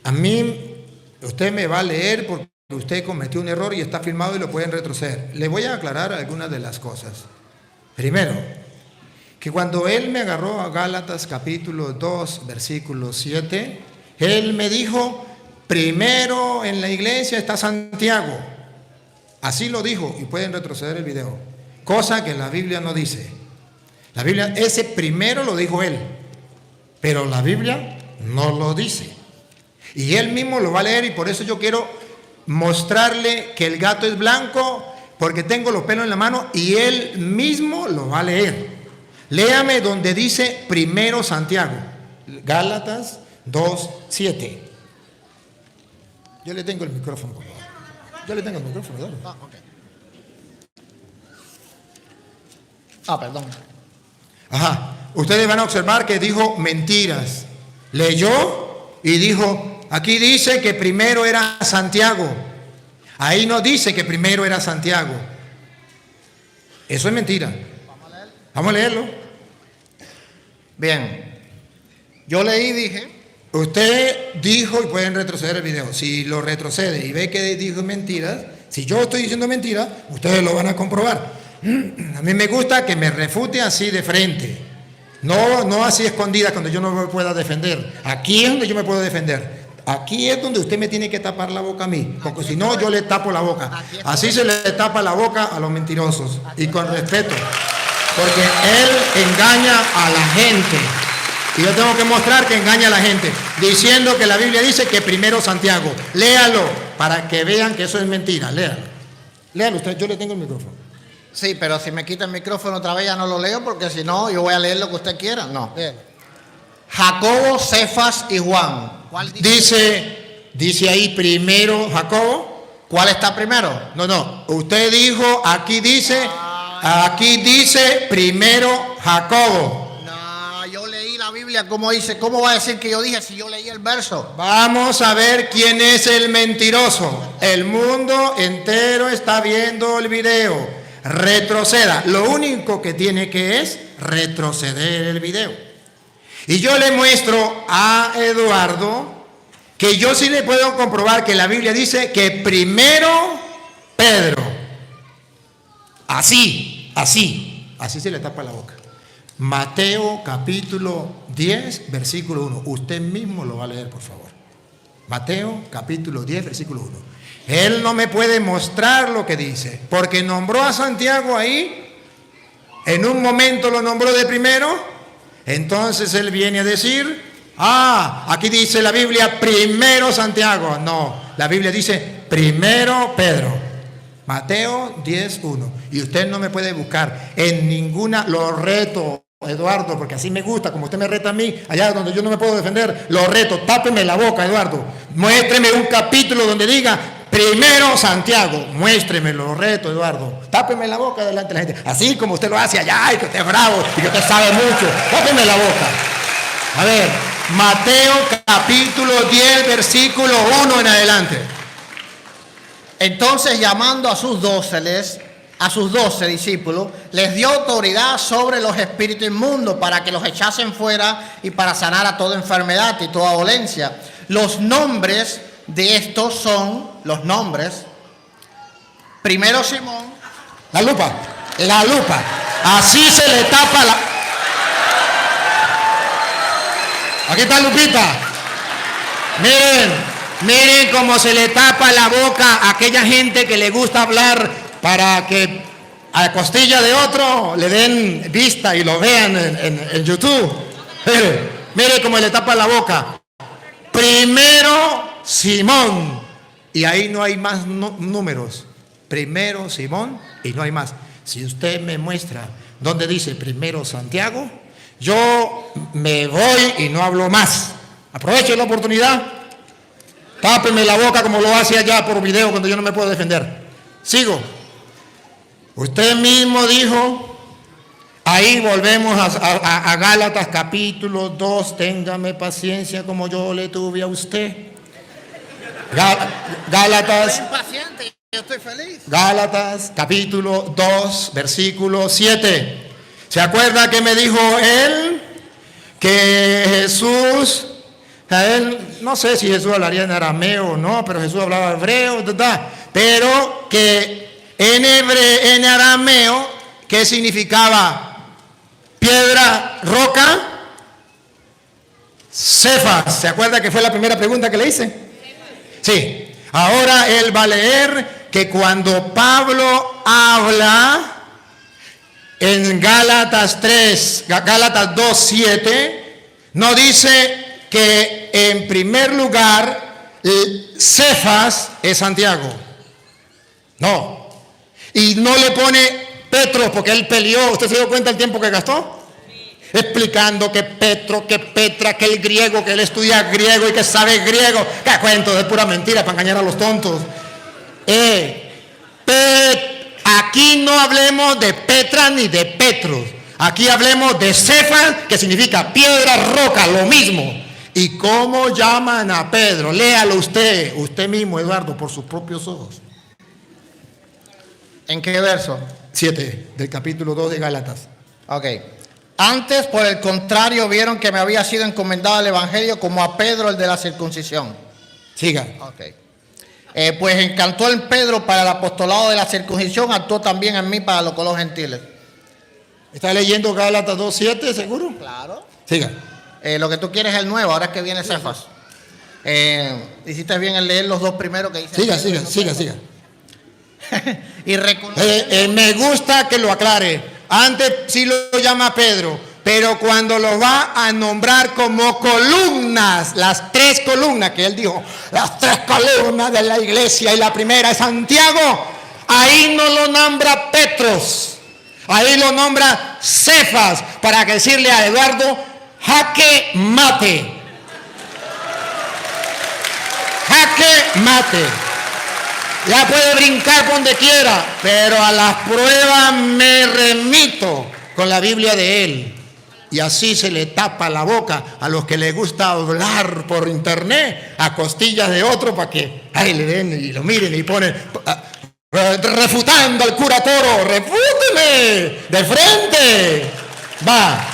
A mí, usted me va a leer porque usted cometió un error y está filmado y lo pueden retroceder. Le voy a aclarar algunas de las cosas. Primero, que cuando él me agarró a Gálatas capítulo 2, versículo 7, él me dijo, primero en la iglesia está Santiago. Así lo dijo, y pueden retroceder el video. Cosa que la Biblia no dice. La Biblia, ese primero lo dijo él, pero la Biblia no lo dice. Y él mismo lo va a leer, y por eso yo quiero mostrarle que el gato es blanco, porque tengo los pelos en la mano, y él mismo lo va a leer. Léame donde dice primero Santiago, Gálatas 2:7. Yo le tengo el micrófono, por favor. Yo le tengo el micrófono, dale. Perdón. Ajá. Ustedes van a observar que dijo mentiras. Leyó y dijo, aquí dice que primero era Santiago. Ahí no dice que primero era Santiago. Eso es mentira. Vamos a leerlo. Bien. Yo leí y dije. Usted dijo, y pueden retroceder el video, si lo retrocede y ve que dijo mentiras, si yo estoy diciendo mentiras, ustedes lo van a comprobar. A mí me gusta que me refute así de frente, no así escondida cuando yo no me pueda defender. Aquí es donde yo me puedo defender. Aquí es donde usted me tiene que tapar la boca a mí, porque si no yo le tapo la boca. Así se le tapa la boca a los mentirosos, y con respeto, porque él engaña a la gente. Y yo tengo que mostrar que engaña a la gente, diciendo que la Biblia dice que primero Santiago. Léalo, para que vean que eso es mentira. Léalo. Léalo usted, yo le tengo el micrófono. Sí, pero si me quita el micrófono otra vez ya no lo leo, porque si no yo voy a leer lo que usted quiera. No. Léalo. Jacobo, Cefas y Juan. ¿Cuál Dice ahí primero Jacobo. ¿Cuál está primero? No. Usted dijo, aquí dice primero Jacobo. Yo leí la Biblia como dice. ¿Cómo va a decir que yo dije si yo leí el verso? Vamos a ver quién es el mentiroso. El mundo entero está viendo el video. Retroceda. Lo único que tiene que es retroceder el video. Y yo le muestro a Eduardo que yo sí le puedo comprobar que la Biblia dice que primero Pedro. Así se le tapa la boca. Mateo capítulo 10, versículo 1. Usted mismo lo va a leer, por favor. Mateo capítulo 10, versículo 1. Él no me puede mostrar lo que dice, porque nombró a Santiago ahí. En un momento lo nombró de primero. Entonces él viene a decir, aquí dice la Biblia primero Santiago. No, la Biblia dice primero Pedro. Mateo 10, 1. Y usted no me puede buscar en ninguna, lo reto, Eduardo, porque así me gusta, como usted me reta a mí, allá donde yo no me puedo defender, lo reto, tápeme la boca, Eduardo. Muéstreme un capítulo donde diga primero Santiago. Muéstremelo, lo reto, Eduardo. Tápeme la boca delante de la gente, así como usted lo hace allá, y que usted es bravo, y que usted sabe mucho. Tápeme la boca. A ver, Mateo capítulo 10, versículo 1 en adelante. Entonces, llamando a sus 12 discípulos, les dio autoridad sobre los espíritus inmundos para que los echasen fuera y para sanar a toda enfermedad y toda dolencia. Los nombres de estos son primero Simón. La lupa. Así se le tapa la... Aquí está Lupita. Miren cómo se le tapa la boca a aquella gente que le gusta hablar para que a costilla de otro le den vista y lo vean en YouTube. Mire cómo le tapa la boca. Primero Simón. Y ahí no hay más números. Primero Simón y no hay más. Si usted me muestra donde dice primero Santiago, yo me voy y no hablo más. Aproveche la oportunidad. Tápeme la boca como lo hace allá por video cuando yo no me puedo defender. Sigo. Usted mismo dijo, ahí volvemos a Gálatas capítulo 2, téngame paciencia como yo le tuve a usted. Gálatas. Estoy impaciente, yo estoy feliz. Gálatas capítulo 2, versículo 7. ¿Se acuerda que me dijo él que Jesús sea, él, no sé si Jesús hablaría en arameo o no, pero Jesús hablaba hebreo, ¿verdad? Pero que en arameo, ¿qué significaba? Piedra, roca, Cefas. ¿Se acuerda que fue la primera pregunta que le hice? Sí. Ahora él va a leer que cuando Pablo habla en Gálatas 2:7, no dice que en primer lugar Cefas es Santiago. No. Y no le pone Petros porque él peleó. ¿Usted se dio cuenta el tiempo que gastó? Explicando que Petro, que Petra, que el griego, que él estudia griego y que sabe griego. ¡Qué cuento! Es pura mentira para engañar a los tontos. Aquí no hablemos de Petra ni de Petros. Aquí hablemos de Cefas, que significa piedra, roca, lo mismo. ¿Y cómo llaman a Pedro? Léalo usted mismo, Eduardo, por sus propios ojos. ¿En qué verso? 7 del capítulo 2 de Gálatas. Ok. Antes, por el contrario, vieron que me había sido encomendado el evangelio como a Pedro, el de la circuncisión. Siga. Ok. Pues encantó en Pedro para el apostolado de la circuncisión, actuó también en mí para los gentiles. ¿Está leyendo Gálatas 2:7, seguro? Claro. Siga. Lo que tú quieres es el nuevo, ahora es que viene Cefas. Hiciste bien en leer los dos primeros que dicen. Siga. Y reconoce. Me gusta que lo aclare. Antes sí lo llama Pedro, pero cuando lo va a nombrar como columnas, las 3 columnas que él dijo, las 3 columnas de la iglesia, y la primera es Santiago, ahí no lo nombra Petros, ahí lo nombra Cefas, para que decirle a Eduardo, jaque mate. Jaque mate. Ya puede brincar por donde quiera, pero a las pruebas me remito con la Biblia de él. Y así se le tapa la boca a los que les gusta hablar por internet a costillas de otro para que ahí le den y lo miren y ponen refutando al cura Toro. ¡Refúteme! ¡De frente! Va.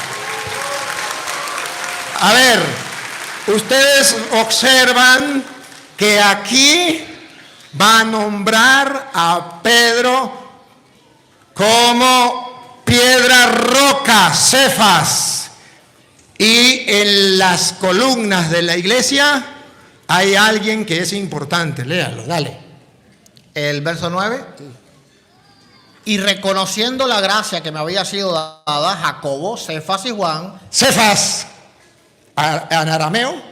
A ver, ustedes observan que aquí va a nombrar a Pedro como piedra, roca, Cefas. Y en las columnas de la iglesia hay alguien que es importante. Léalo, dale. El verso 9. Y reconociendo la gracia que me había sido dada, Jacobo, Cefas y Juan. Cefas, en arameo,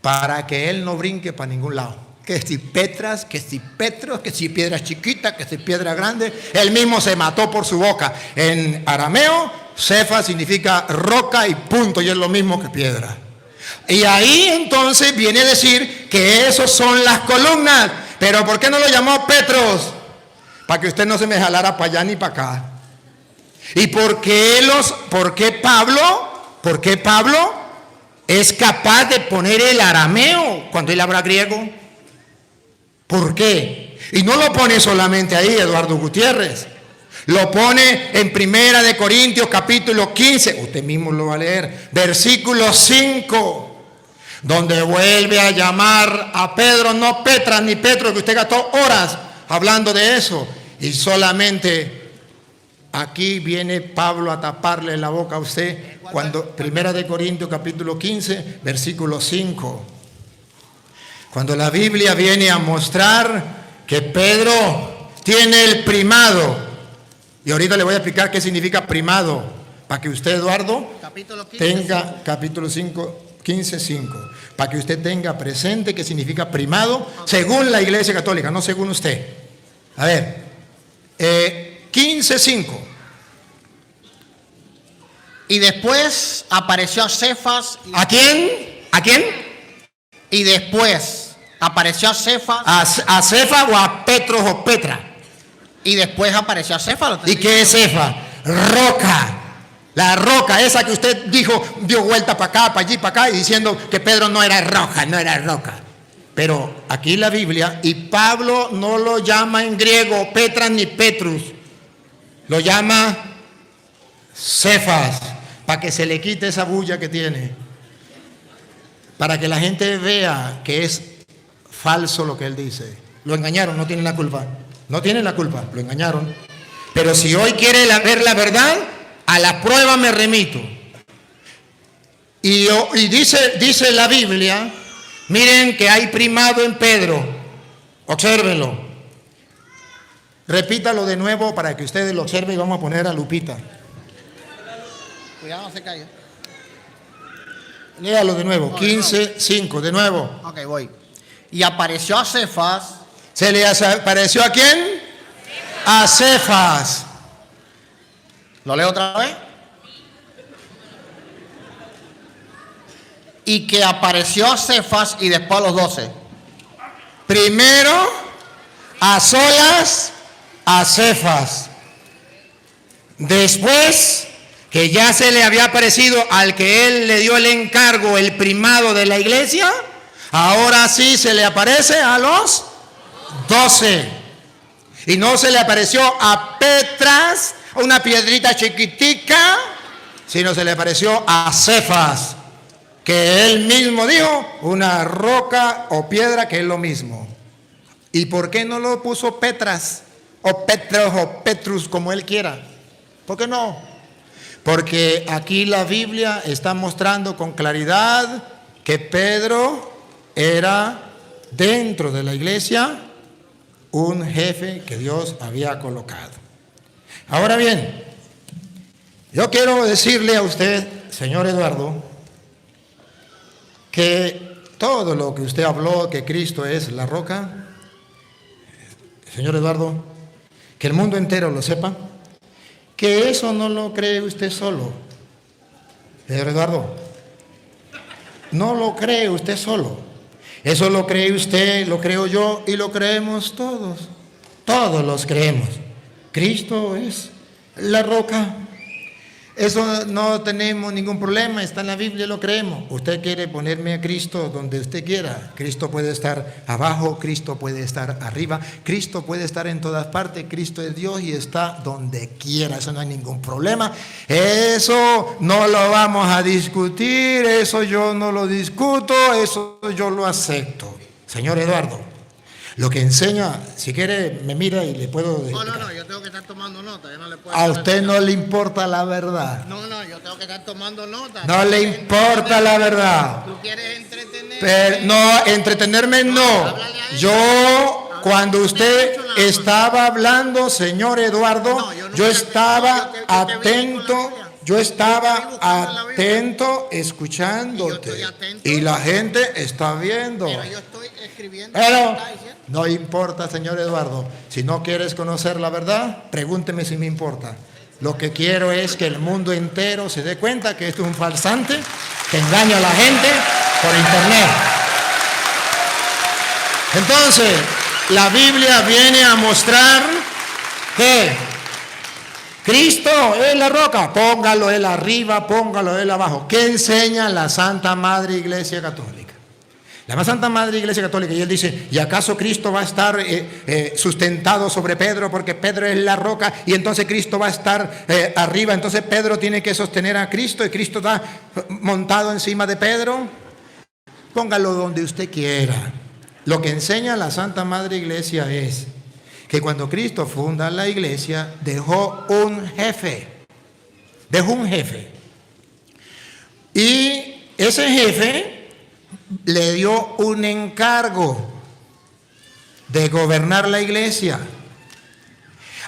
para que él no brinque para ningún lado. Que si Petras, que si Petros, que si piedra chiquita, que si piedra grande. Él mismo se mató por su boca. En arameo, Cefas significa roca y punto, y es lo mismo que piedra. Y ahí entonces viene a decir que esos son las columnas. Pero ¿por qué no lo llamó Petros? Para que usted no se me jalara para allá ni para acá. ¿Y por qué Pablo es capaz de poner el arameo cuando él habla griego? ¿Por qué? Y no lo pone solamente ahí, Eduardo Gutiérrez. Lo pone en 1 de Corintios capítulo 15. Usted mismo lo va a leer. Versículo 5. Donde vuelve a llamar a Pedro, no Petra ni Petro, que usted gastó horas hablando de eso. Y solamente aquí viene Pablo a taparle la boca a usted. Cuando 1 de Corintios capítulo 15, versículo 5. Cuando la Biblia viene a mostrar que Pedro tiene el primado, y ahorita le voy a explicar qué significa primado, para que usted, Eduardo, tenga capítulo 15, 5, para que usted tenga presente qué significa primado, según la Iglesia Católica, no según usted. A ver, 15, 5. Y después apareció a Cefas. ¿A quién? ¿A quién? Y después apareció a Cefas. ¿A Cefas o a Petros o Petra? Y después apareció a Cefas. ¿Y qué es Cefas? Roca. La roca, esa que usted dijo, dio vuelta para acá, para allí, para acá, y diciendo que Pedro no era roca, no era roca. Pero aquí la Biblia, y Pablo no lo llama en griego Petra ni Petrus, lo llama Cefas, para que se le quite esa bulla que tiene. para que la gente vea que es falso lo que él dice. Lo engañaron, no tienen la culpa. No tienen la culpa, lo engañaron. Pero si hoy quiere ver la verdad, a la prueba me remito. Y dice la Biblia, miren que hay primado en Pedro. Obsérvenlo. Repítalo de nuevo para que ustedes lo observen y vamos a poner a Lupita. Cuidado, no se caiga. Léalo de nuevo, 15:5, de nuevo. Ok, voy. Y apareció a Cefas. ¿Se le apareció a quién? A Cefas. ¿Lo leo otra vez? Y que apareció a Cefas y después a los 12. Primero, a solas, a Cefas. Después, que ya se le había aparecido al que él le dio el encargo, el primado de la iglesia, ahora sí se le aparece a los 12. Y no se le apareció a Petras, una piedrita chiquitica, sino se le apareció a Cefas, que él mismo dijo, una roca o piedra, que es lo mismo. ¿Y por qué no lo puso Petras, o Petros, o Petrus, como él quiera? ¿Por qué no? Porque aquí la Biblia está mostrando con claridad que Pedro era dentro de la iglesia un jefe que Dios había colocado. Ahora bien, yo quiero decirle a usted, señor Eduardo, que todo lo que usted habló, que Cristo es la roca, señor Eduardo, que el mundo entero lo sepa, que eso no lo cree usted solo, señor Eduardo, no lo cree usted solo. Eso lo cree usted, lo creo yo y lo creemos todos. Todos los creemos. Cristo es la roca. Eso no tenemos ningún problema, está en la Biblia, lo creemos. Usted quiere ponerme a Cristo donde usted quiera. Cristo puede estar abajo, Cristo puede estar arriba, Cristo puede estar en todas partes. Cristo es Dios y está donde quiera. Eso no hay ningún problema. Eso no lo vamos a discutir, eso yo no lo discuto, eso yo lo acepto. Señor Eduardo, lo que enseña, si quiere me mira y le puedo decir. No, yo tengo que estar tomando nota. Yo no le puedo a usted no le importa la verdad. No, yo tengo que estar tomando nota. No le importa la verdad. ¿Tú quieres entretenerme? Pero, no, entretenerme no. Yo, cuando usted estaba hablando, señor Eduardo, yo estaba atento. Yo estaba atento escuchándote. Y la gente está viendo. Pero yo estoy escribiendo. Pero no importa, señor Eduardo. Si no quieres conocer la verdad, pregúnteme si me importa. Lo que quiero es que el mundo entero se dé cuenta que esto es un farsante que engaña a la gente por internet. Entonces, la Biblia viene a mostrar que Cristo es la roca. Póngalo él arriba, póngalo él abajo. ¿Qué enseña la Santa Madre Iglesia Católica? La Santa Madre Iglesia Católica, y él dice, ¿y acaso Cristo va a estar sustentado sobre Pedro porque Pedro es la roca y entonces Cristo va a estar arriba? Entonces Pedro tiene que sostener a Cristo y Cristo está montado encima de Pedro. Póngalo donde usted quiera. Lo que enseña la Santa Madre Iglesia es que cuando Cristo funda la iglesia, dejó un jefe. Dejó un jefe. Y ese jefe le dio un encargo de gobernar la iglesia.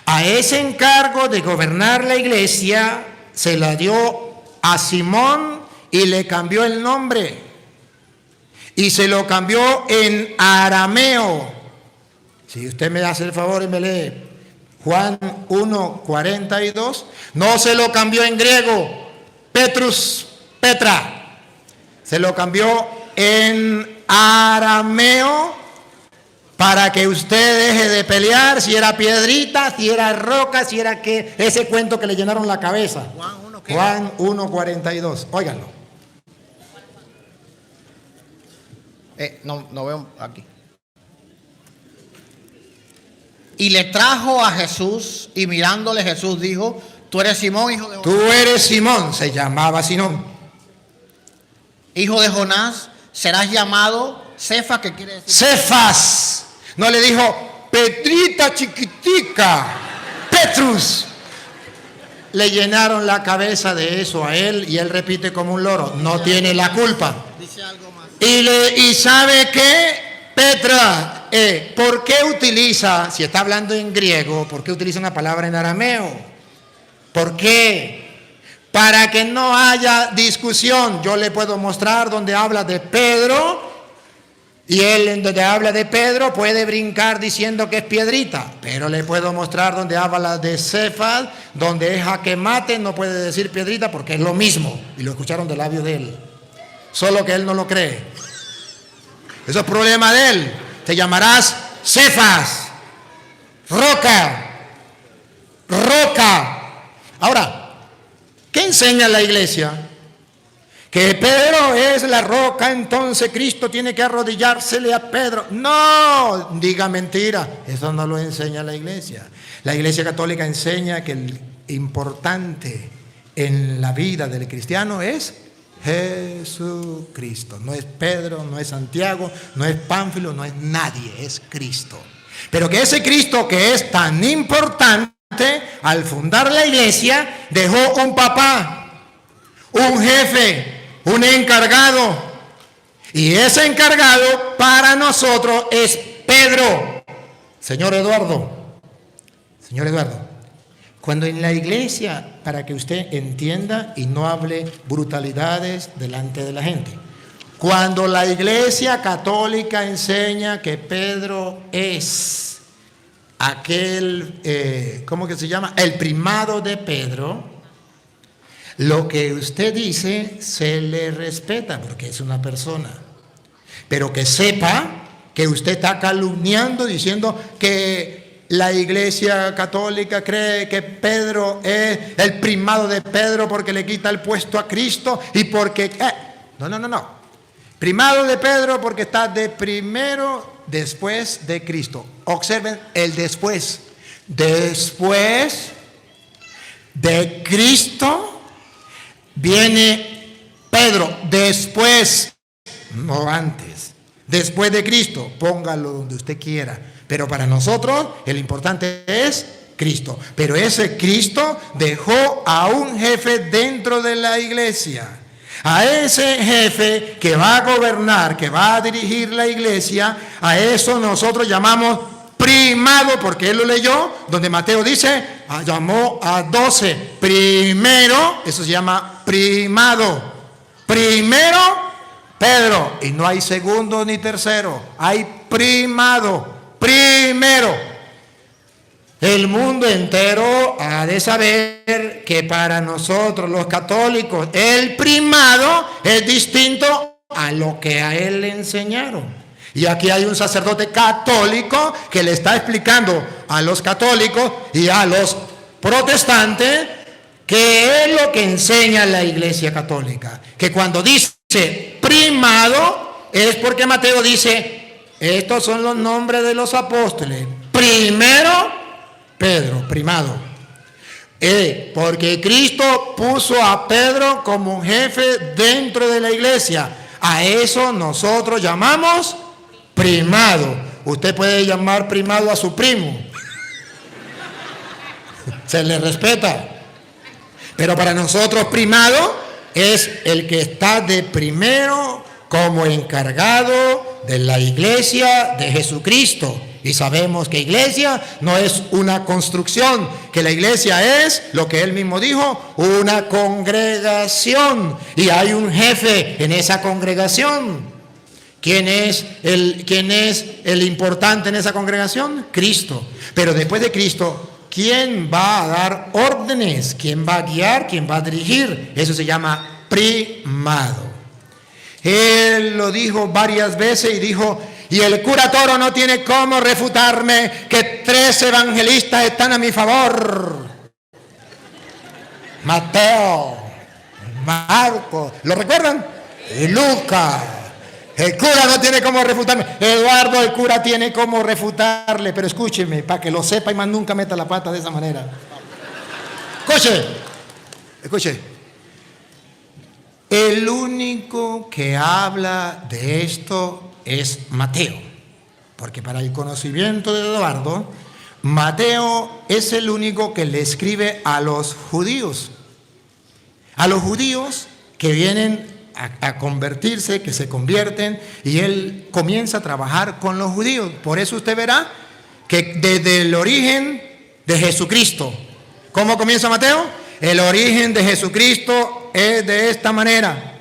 A ese encargo de gobernar la iglesia se la dio a Simón y le cambió el nombre. Y se lo cambió en arameo. Si usted me hace el favor y me lee Juan 1:42, no se lo cambió en griego, Petrus, Petra, se lo cambió en arameo para que usted deje de pelear si era piedrita, si era roca, si era que ese cuento que le llenaron la cabeza. Juan 1:42, óiganlo. No veo aquí. Y le trajo a Jesús, y mirándole Jesús dijo, tú eres Simón, hijo de Jonás. Tú eres Simón, se llamaba Simón. Hijo de Jonás, serás llamado Cefas, que quiere decir Cefas. No le dijo Petrita chiquitica, Petrus. Le llenaron la cabeza de eso a él y él repite como un loro. No tiene la culpa. dice algo más. Y ¿sabe qué? Petra, ¿por qué utiliza, si está hablando en griego, por qué utiliza una palabra en arameo? ¿Por qué? Para que no haya discusión. Yo le puedo mostrar donde habla de Pedro. Y él, en donde habla de Pedro, puede brincar diciendo que es piedrita. Pero le puedo mostrar donde habla de Cefas, donde es jaque mate, no puede decir piedrita porque es lo mismo. Y lo escucharon de labios de él. Solo que él no lo cree. Eso es problema de él. Te llamarás Cefas, roca, roca. Ahora, ¿qué enseña la iglesia? Que Pedro es la roca, entonces Cristo tiene que arrodillársele a Pedro. No, diga mentira. Eso no lo enseña la iglesia. La iglesia católica enseña que el importante en la vida del cristiano es Jesucristo. No es Pedro, no es Santiago, no es Pánfilo, no es nadie, es Cristo. Pero que ese Cristo que es tan importante, al fundar la iglesia, dejó un papá, un jefe, un encargado. Y ese encargado para nosotros es Pedro. Señor Eduardo, cuando en la iglesia, para que usted entienda y no hable brutalidades delante de la gente, cuando la iglesia católica enseña que Pedro es aquel, ¿cómo que se llama? El primado de Pedro, lo que usted dice se le respeta porque es una persona. Pero que sepa que usted está calumniando diciendo que la iglesia católica cree que Pedro es el primado de Pedro porque le quita el puesto a Cristo y porque... No. Primado de Pedro porque está de primero después de Cristo. Observen el después. Después de Cristo viene Pedro, después, no antes, después de Cristo, póngalo donde usted quiera, pero para nosotros el importante es Cristo. Pero ese Cristo dejó a un jefe dentro de la iglesia, a ese jefe que va a gobernar, que va a dirigir la iglesia. A eso nosotros llamamos primado, porque él lo leyó, donde Mateo dice, llamó a 12. Primero, eso se llama primado. Primero, Pedro. Y no hay segundo ni tercero. Hay primado. Primero. El mundo entero ha de saber que para nosotros los católicos el primado es distinto a lo que a él le enseñaron. Y aquí hay un sacerdote católico que le está explicando a los católicos y a los protestantes qué es lo que enseña la iglesia católica. Que cuando dice primado es porque Mateo dice, estos son los nombres de los apóstoles. Primero, Pedro, primado. Porque Cristo puso a Pedro como jefe dentro de la iglesia. A eso nosotros llamamos primado. Usted puede llamar primado a su primo. Se le respeta. Pero para nosotros primado es el que está de primero como encargado de la iglesia de Jesucristo. Y sabemos que iglesia no es una construcción, que la iglesia es, lo que él mismo dijo, una congregación. Y hay un jefe en esa congregación. ¿Quién es el importante en esa congregación? Cristo. Pero después de Cristo, ¿quién va a dar órdenes? ¿Quién va a guiar? ¿Quién va a dirigir? Eso se llama primado. Él lo dijo varias veces y dijo, y el cura Toro no tiene cómo refutarme que 3 evangelistas están a mi favor. Mateo, Marcos, ¿lo recuerdan? Y Lucas. El cura no tiene cómo refutarme. Eduardo, el cura tiene cómo refutarle. Pero escúcheme, para que lo sepa y más nunca meta la pata de esa manera. Escuche. El único que habla de esto es Mateo, porque para el conocimiento de Eduardo, Mateo es el único que le escribe a los judíos que vienen a convertirse, que se convierten, y él comienza a trabajar con los judíos. Por eso usted verá que desde el origen de Jesucristo, ¿cómo comienza Mateo? El origen de Jesucristo es de esta manera,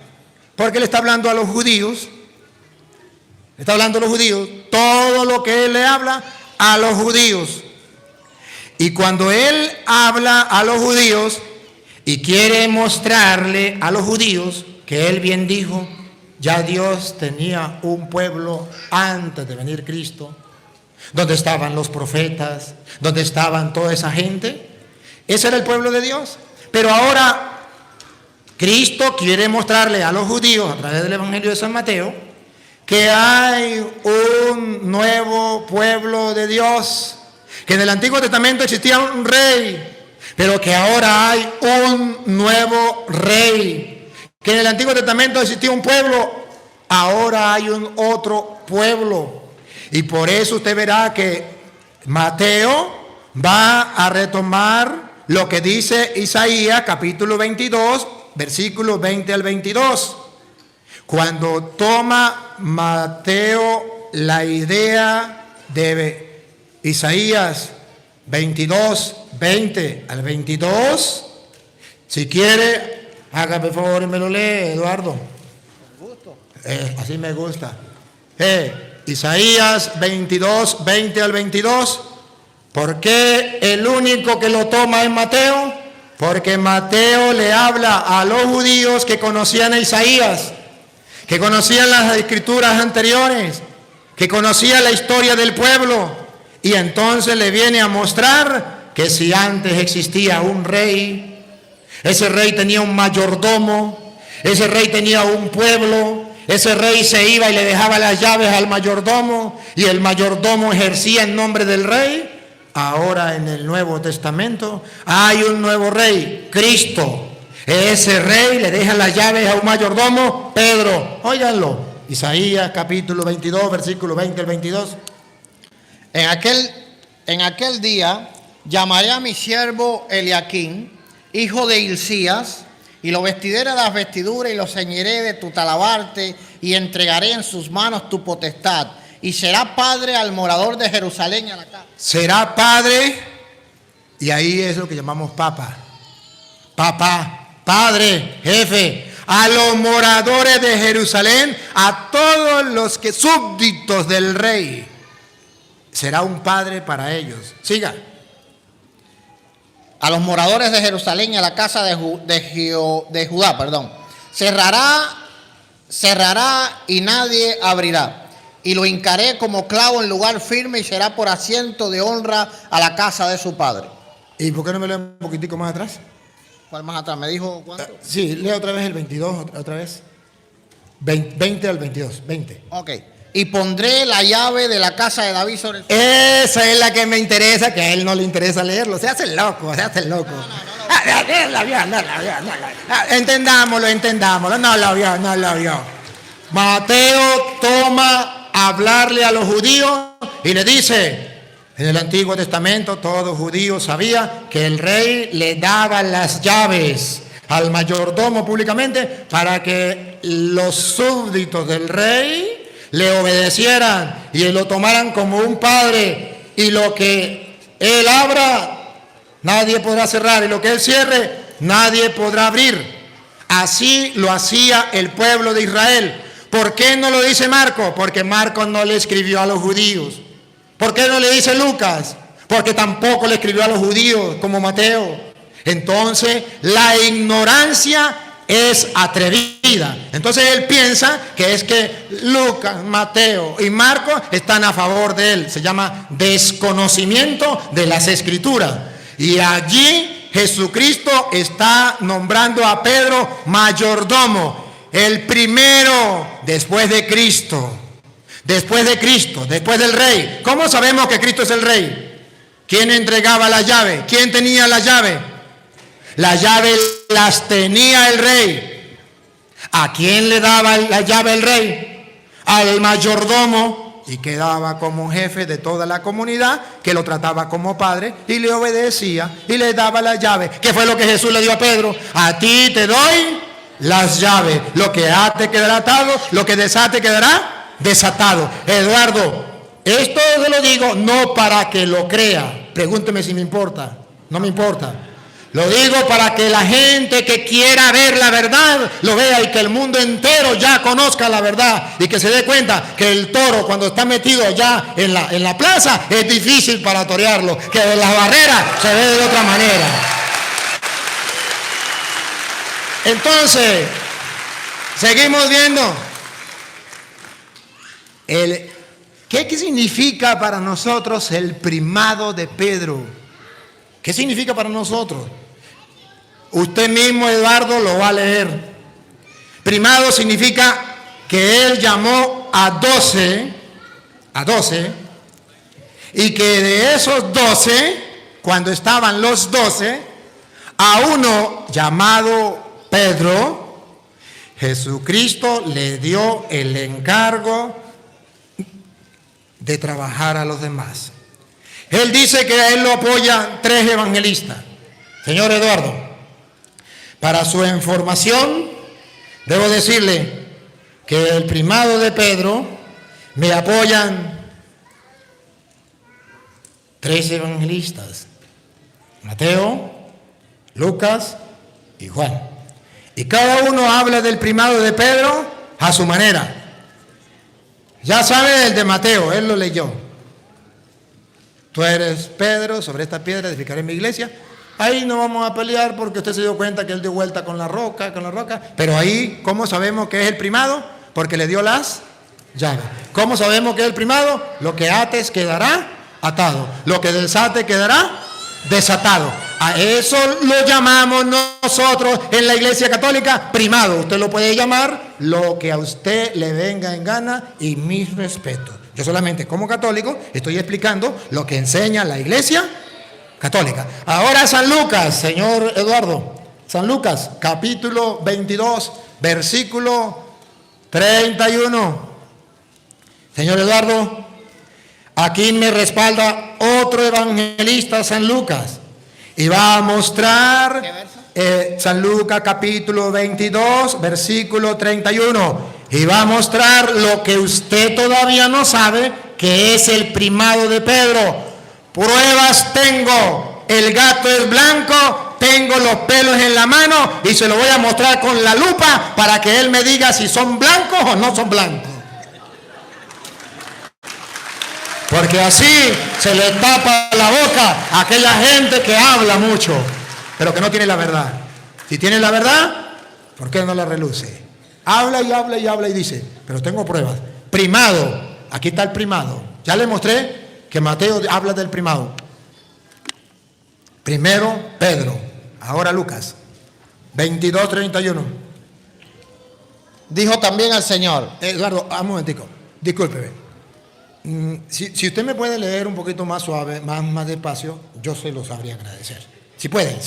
porque le está hablando a los judíos, todo lo que él le habla a los judíos. Y cuando él habla a los judíos y quiere mostrarle a los judíos que él bien dijo, ya Dios tenía un pueblo antes de venir Cristo, donde estaban los profetas, donde estaban toda esa gente. Ese era el pueblo de Dios. Pero ahora Cristo quiere mostrarle a los judíos a través del Evangelio de San Mateo que hay un nuevo pueblo de Dios, que en el Antiguo Testamento existía un rey, pero que ahora hay un nuevo rey, que en el Antiguo Testamento existía un pueblo, ahora hay un otro pueblo. Y por eso usted verá que Mateo va a retomar lo que dice Isaías capítulo 22, versículos 20 al 22. Cuando toma Mateo la idea de Isaías 22, 20 al 22, si quiere, hágame el favor y me lo lee, Eduardo. Así me gusta. Isaías 22, 20 al 22. ¿Por qué el único que lo toma es Mateo? Porque Mateo le habla a los judíos que conocían a Isaías, que conocían las escrituras anteriores, que conocían la historia del pueblo, y entonces le viene a mostrar que si antes existía un rey, ese rey tenía un mayordomo, ese rey tenía un pueblo, ese rey se iba y le dejaba las llaves al mayordomo, y el mayordomo ejercía en nombre del rey. Ahora en el Nuevo Testamento hay un nuevo rey, Cristo. Ese rey le deja las llaves a un mayordomo, Pedro. Óiganlo, Isaías capítulo 22, versículo 20 al 22. En aquel día llamaré a mi siervo Eliaquín, hijo de Hilcías, y lo vestiré de las vestiduras y lo ceñiré de tu talabarte, y entregaré en sus manos tu potestad, y será padre al morador de Jerusalén y a la casa. Será padre, y ahí es lo que llamamos papá, padre, jefe, a los moradores de Jerusalén, a todos los que súbditos del rey. Será un padre para ellos. Siga. A los moradores de Jerusalén y a la casa de Judá. Cerrará y nadie abrirá. Y lo hincaré como clavo en lugar firme, y será por asiento de honra a la casa de su padre. ¿Y por qué no me lee un poquitico más atrás? ¿Cuál más atrás? ¿Me dijo cuánto? Sí, lee otra vez el 22, otra vez. 20 al 22, 20. Ok. Y pondré la llave de la casa de David sobre el... Esa es la que me interesa, que a él no le interesa leerlo. Se hace el loco. Entendámoslo. No lo vio. Mateo toma a hablarle a los judíos y le dice, en el Antiguo Testamento todo judío sabía que el rey le daba las llaves al mayordomo públicamente para que los súbditos del rey le obedecieran y lo tomaran como un padre, y lo que él abra nadie podrá cerrar, y lo que él cierre nadie podrá abrir. Así lo hacía el pueblo de Israel. ¿Por qué no lo dice Marcos? Porque Marcos no le escribió a los judíos. ¿Por qué no le dice Lucas? Porque tampoco le escribió a los judíos como Mateo. Entonces la ignorancia es atrevida. Entonces él piensa que es que Lucas, Mateo y Marcos están a favor de él. Se llama desconocimiento de las escrituras. Y allí Jesucristo está nombrando a Pedro mayordomo, el primero después de Cristo, después del rey. ¿Cómo sabemos que Cristo es el rey? ¿Quién entregaba la llave? ¿Quién tenía la llave? Las llaves las tenía el rey. ¿A quién le daba la llave el rey? Al mayordomo, y quedaba como jefe de toda la comunidad, que lo trataba como padre y le obedecía y le daba la llave. ¿Qué fue lo que Jesús le dio a Pedro? A ti te doy las llaves. Lo que ate quedará atado, lo que desate quedará desatado. Eduardo, esto se lo digo no para que lo crea. Pregúnteme si me importa. No me importa. Lo digo para que la gente que quiera ver la verdad lo vea y que el mundo entero ya conozca la verdad y que se dé cuenta que el toro cuando está metido allá en la plaza es difícil para torearlo, que de las barreras se ve de otra manera. Entonces, seguimos viendo. ¿Qué significa para nosotros el primado de Pedro? ¿Qué significa para nosotros? Usted mismo, Eduardo, lo va a leer. Primado significa que él llamó a 12, y que de esos 12, cuando estaban los 12, a uno llamado Pedro, Jesucristo le dio el encargo de trabajar a los demás. Él dice que a él lo apoyan 3 evangelistas. Señor Eduardo, para su información, debo decirle que el primado de Pedro me apoyan 3 evangelistas: Mateo, Lucas y Juan. Y cada uno habla del primado de Pedro a su manera. Ya sabe el de Mateo, él lo leyó. Tú eres Pedro, sobre esta piedra edificaré mi iglesia. Ahí no vamos a pelear porque usted se dio cuenta que él dio vuelta con la roca. Pero ahí, ¿cómo sabemos que es el primado? Porque le dio las llaves. ¿Cómo sabemos que es el primado? Lo que ates quedará atado. Lo que desate quedará desatado. A eso lo llamamos nosotros en la Iglesia Católica primado. Usted lo puede llamar lo que a usted le venga en gana y mis respetos. Yo solamente como católico estoy explicando lo que enseña la Iglesia Católica. Ahora San Lucas, señor Eduardo. San Lucas, capítulo 22, versículo 31. Señor Eduardo, aquí me respalda otro evangelista, San Lucas. Y va a mostrar San Lucas capítulo 22, versículo 31. Y va a mostrar lo que usted todavía no sabe, que es el primado de Pedro. Pruebas tengo, el gato es blanco, tengo los pelos en la mano y se lo voy a mostrar con la lupa para que él me diga si son blancos o no son blancos. Porque así se le tapa la boca a aquella gente que habla mucho, pero que no tiene la verdad. Si tiene la verdad, ¿por qué no la reluce? Habla y habla y habla y dice, pero tengo pruebas. Primado, aquí está el primado. Ya le mostré que Mateo habla del primado. Primero Pedro, ahora Lucas, 22:31. Dijo también al Señor. Eduardo, un momentico, discúlpeme. Si usted me puede leer un poquito más suave, más despacio, yo se lo sabría agradecer. Si puede.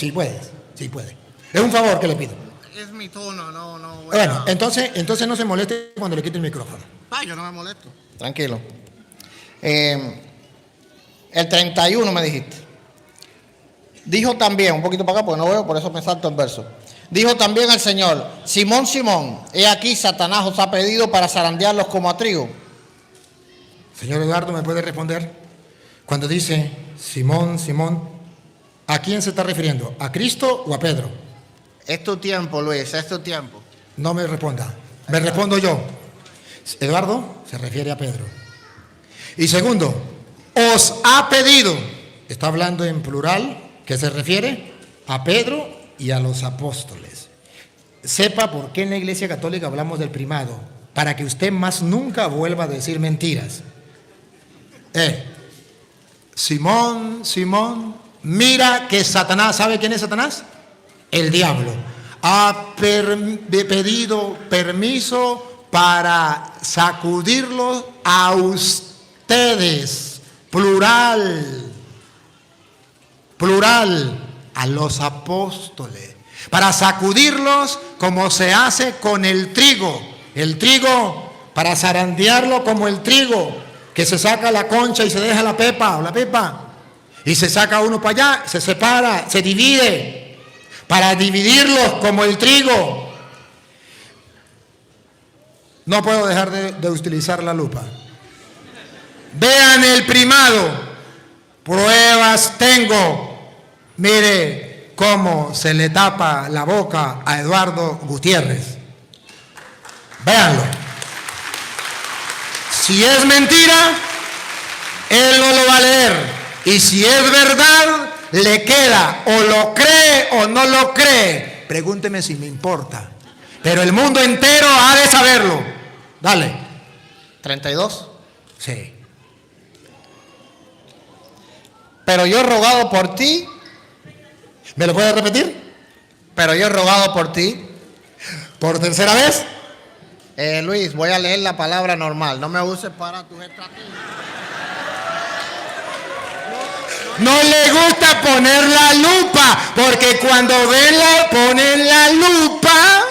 Es un favor que le pido. Es mi tono, no. Bueno, entonces no se moleste cuando le quite el micrófono. Yo no me molesto. Tranquilo. El 31 me dijiste. Dijo también, un poquito para acá porque no veo, por eso me salto el verso. Dijo también al Señor: Simón, Simón, he aquí Satanás os ha pedido para zarandearlos como a trigo. Señor Eduardo, ¿me puede responder? Cuando dice Simón, Simón, ¿a quién se está refiriendo? ¿A Cristo o a Pedro? Es tu tiempo, Luis, es tu tiempo. No me responda, me respondo yo. Eduardo se refiere a Pedro. Y segundo, os ha pedido, está hablando en plural, que se refiere a Pedro y a los apóstoles. Sepa por qué en la Iglesia Católica hablamos del primado, para que usted más nunca vuelva a decir mentiras. Simón, mira que Satanás, ¿sabe quién es Satanás? El diablo. Ha pedido permiso para sacudirlos a ustedes, plural, a los apóstoles. para sacudirlos como se hace con el trigo. El trigo, para zarandearlo como el trigo, que se saca la concha y se deja la pepa o la pepa. Y se saca uno para allá, se separa, se divide, para dividirlos como el trigo. No puedo dejar de utilizar la lupa. Vean el primado. Pruebas tengo. Mire cómo se le tapa la boca a Eduardo Gutiérrez. Véanlo. Si es mentira, él no lo va a leer. Y si es verdad, le queda. O lo cree o no lo cree. Pregúnteme si me importa. Pero el mundo entero ha de saberlo. Dale. 32. Sí. Pero yo he rogado por ti. ¿Me lo puedes repetir? Pero yo he rogado por ti. ¿Por tercera vez? Luis, voy a leer la palabra normal. No me uses para tus estrategias. No le gusta poner la lupa, porque cuando ponen la lupa,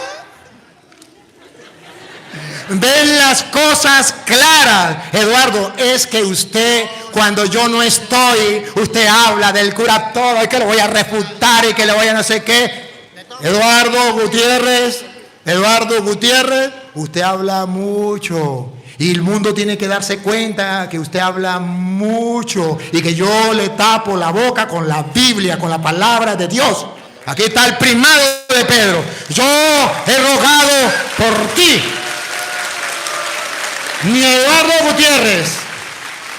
ven las cosas claras. Eduardo, es que usted, cuando yo no estoy, usted habla del cura todo y que lo voy a refutar y que le voy a no sé qué. Eduardo Gutiérrez, usted habla mucho. Y el mundo tiene que darse cuenta que usted habla mucho y que yo le tapo la boca con la Biblia, con la palabra de Dios. Aquí está el primado de Pedro. Yo he rogado por ti. Ni Eduardo Gutiérrez,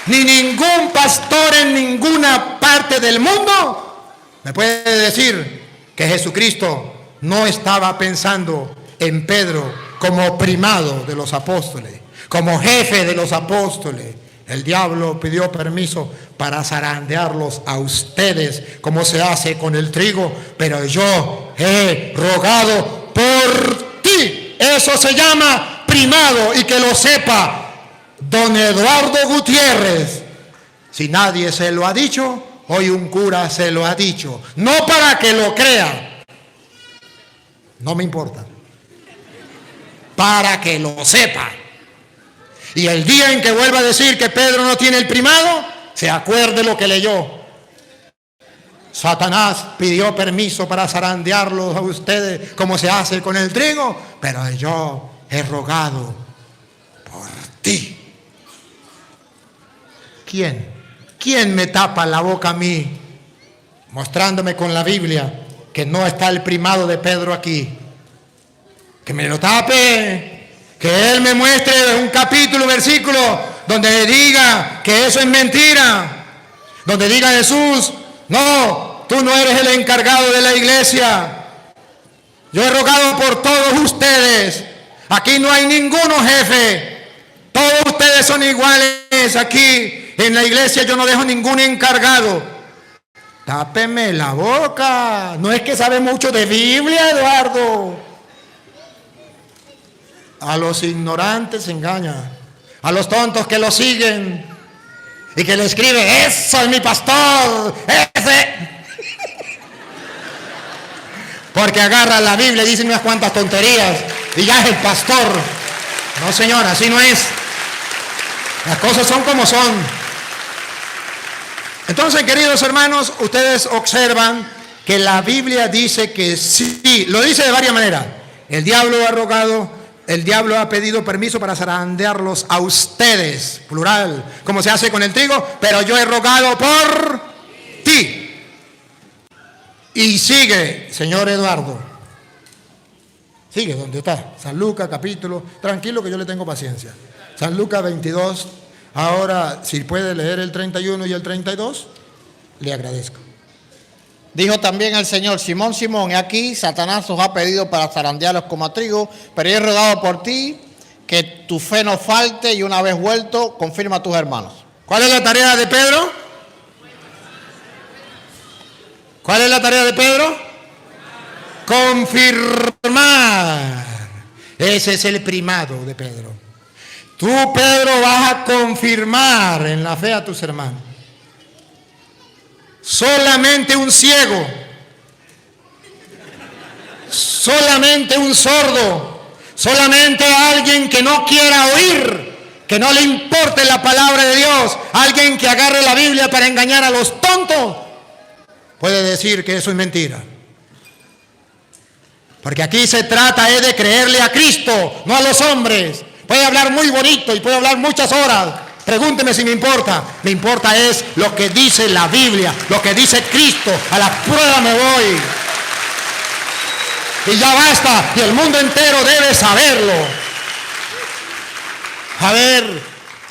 ni ningún pastor en ninguna parte del mundo me puede decir que Jesucristo no estaba pensando en Pedro como primado de los apóstoles, como jefe de los apóstoles. El diablo pidió permiso para zarandearlos a ustedes, como se hace con el trigo, pero yo he rogado por ti. Eso se llama primado, y que lo sepa don Eduardo Gutiérrez. Si nadie se lo ha dicho, hoy un cura se lo ha dicho. No para que lo crea, no me importa, para que lo sepa. Y el día en que vuelva a decir que Pedro no tiene el primado, se acuerde lo que leyó. Satanás pidió permiso para zarandearlos a ustedes como se hace con el trigo, pero yo he rogado por ti. ¿Quién me tapa la boca a mí, mostrándome con la Biblia que no está el primado de Pedro aquí? Que me lo tape. Que él me muestre un capítulo, versículo, donde diga que eso es mentira. Donde diga Jesús, no, tú no eres el encargado de la iglesia. Yo he rogado por todos ustedes. Aquí no hay ninguno jefe. Todos ustedes son iguales aquí. En la iglesia yo no dejo ningún encargado. Tápeme la boca. No es que sabe mucho de Biblia, Eduardo. A los ignorantes se engaña, a los tontos que lo siguen y que le escriben, eso es mi pastor, ese. Porque agarra la Biblia y dice unas cuantas tonterías y ya es el pastor. No, señora, así no es. Las cosas son como son. Entonces, queridos hermanos, ustedes observan que la Biblia dice que sí, lo dice de varias maneras. El diablo ha pedido permiso para zarandearlos a ustedes, plural, como se hace con el trigo, pero yo he rogado por ti. Y sigue, señor Eduardo. Sigue donde está. San Lucas capítulo, tranquilo que yo le tengo paciencia. San Lucas 22, ahora si puede leer el 31 y el 32, le agradezco. Dijo también el Señor, Simón, Simón, he aquí, Satanás os ha pedido para zarandearlos como a trigo, pero yo he rogado por ti que tu fe no falte y una vez vuelto, confirma a tus hermanos. ¿Cuál es la tarea de Pedro? ¿Cuál es la tarea de Pedro? Confirmar. Ese es el primado de Pedro. Tú, Pedro, vas a confirmar en la fe a tus hermanos. Solamente un ciego solamente un sordo, solamente alguien que no quiera oír, que no le importe la palabra de Dios, alguien que agarre la Biblia para engañar a los tontos, puede decir que eso es mentira. Porque aquí se trata de creerle a Cristo, no a los hombres. Puede hablar muy bonito y puede hablar muchas horas. Pregúnteme si me importa. Me importa es lo que dice la Biblia, lo que dice Cristo. A la prueba me voy. Y ya basta, y el mundo entero debe saberlo. A ver,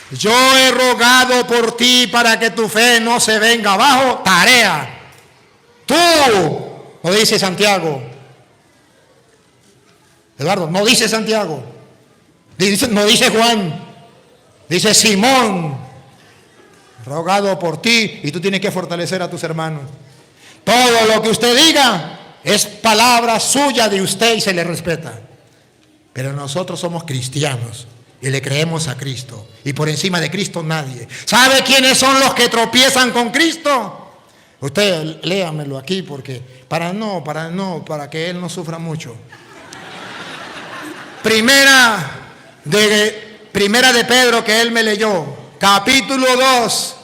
yo he rogado por ti para que tu fe no se venga abajo. Tarea. Tú, no dice Santiago. Eduardo, no dice Santiago. No dice Juan. Dice Simón. Rogado por ti, y tú tienes que fortalecer a tus hermanos. Todo lo que usted diga es palabra suya de usted y se le respeta. Pero nosotros somos cristianos y le creemos a Cristo. Y por encima de Cristo nadie. ¿Sabe quiénes son los que tropiezan con Cristo? Usted léamelo aquí porque para que él no sufra mucho. Primera de Pedro que él me leyó, capítulo 2,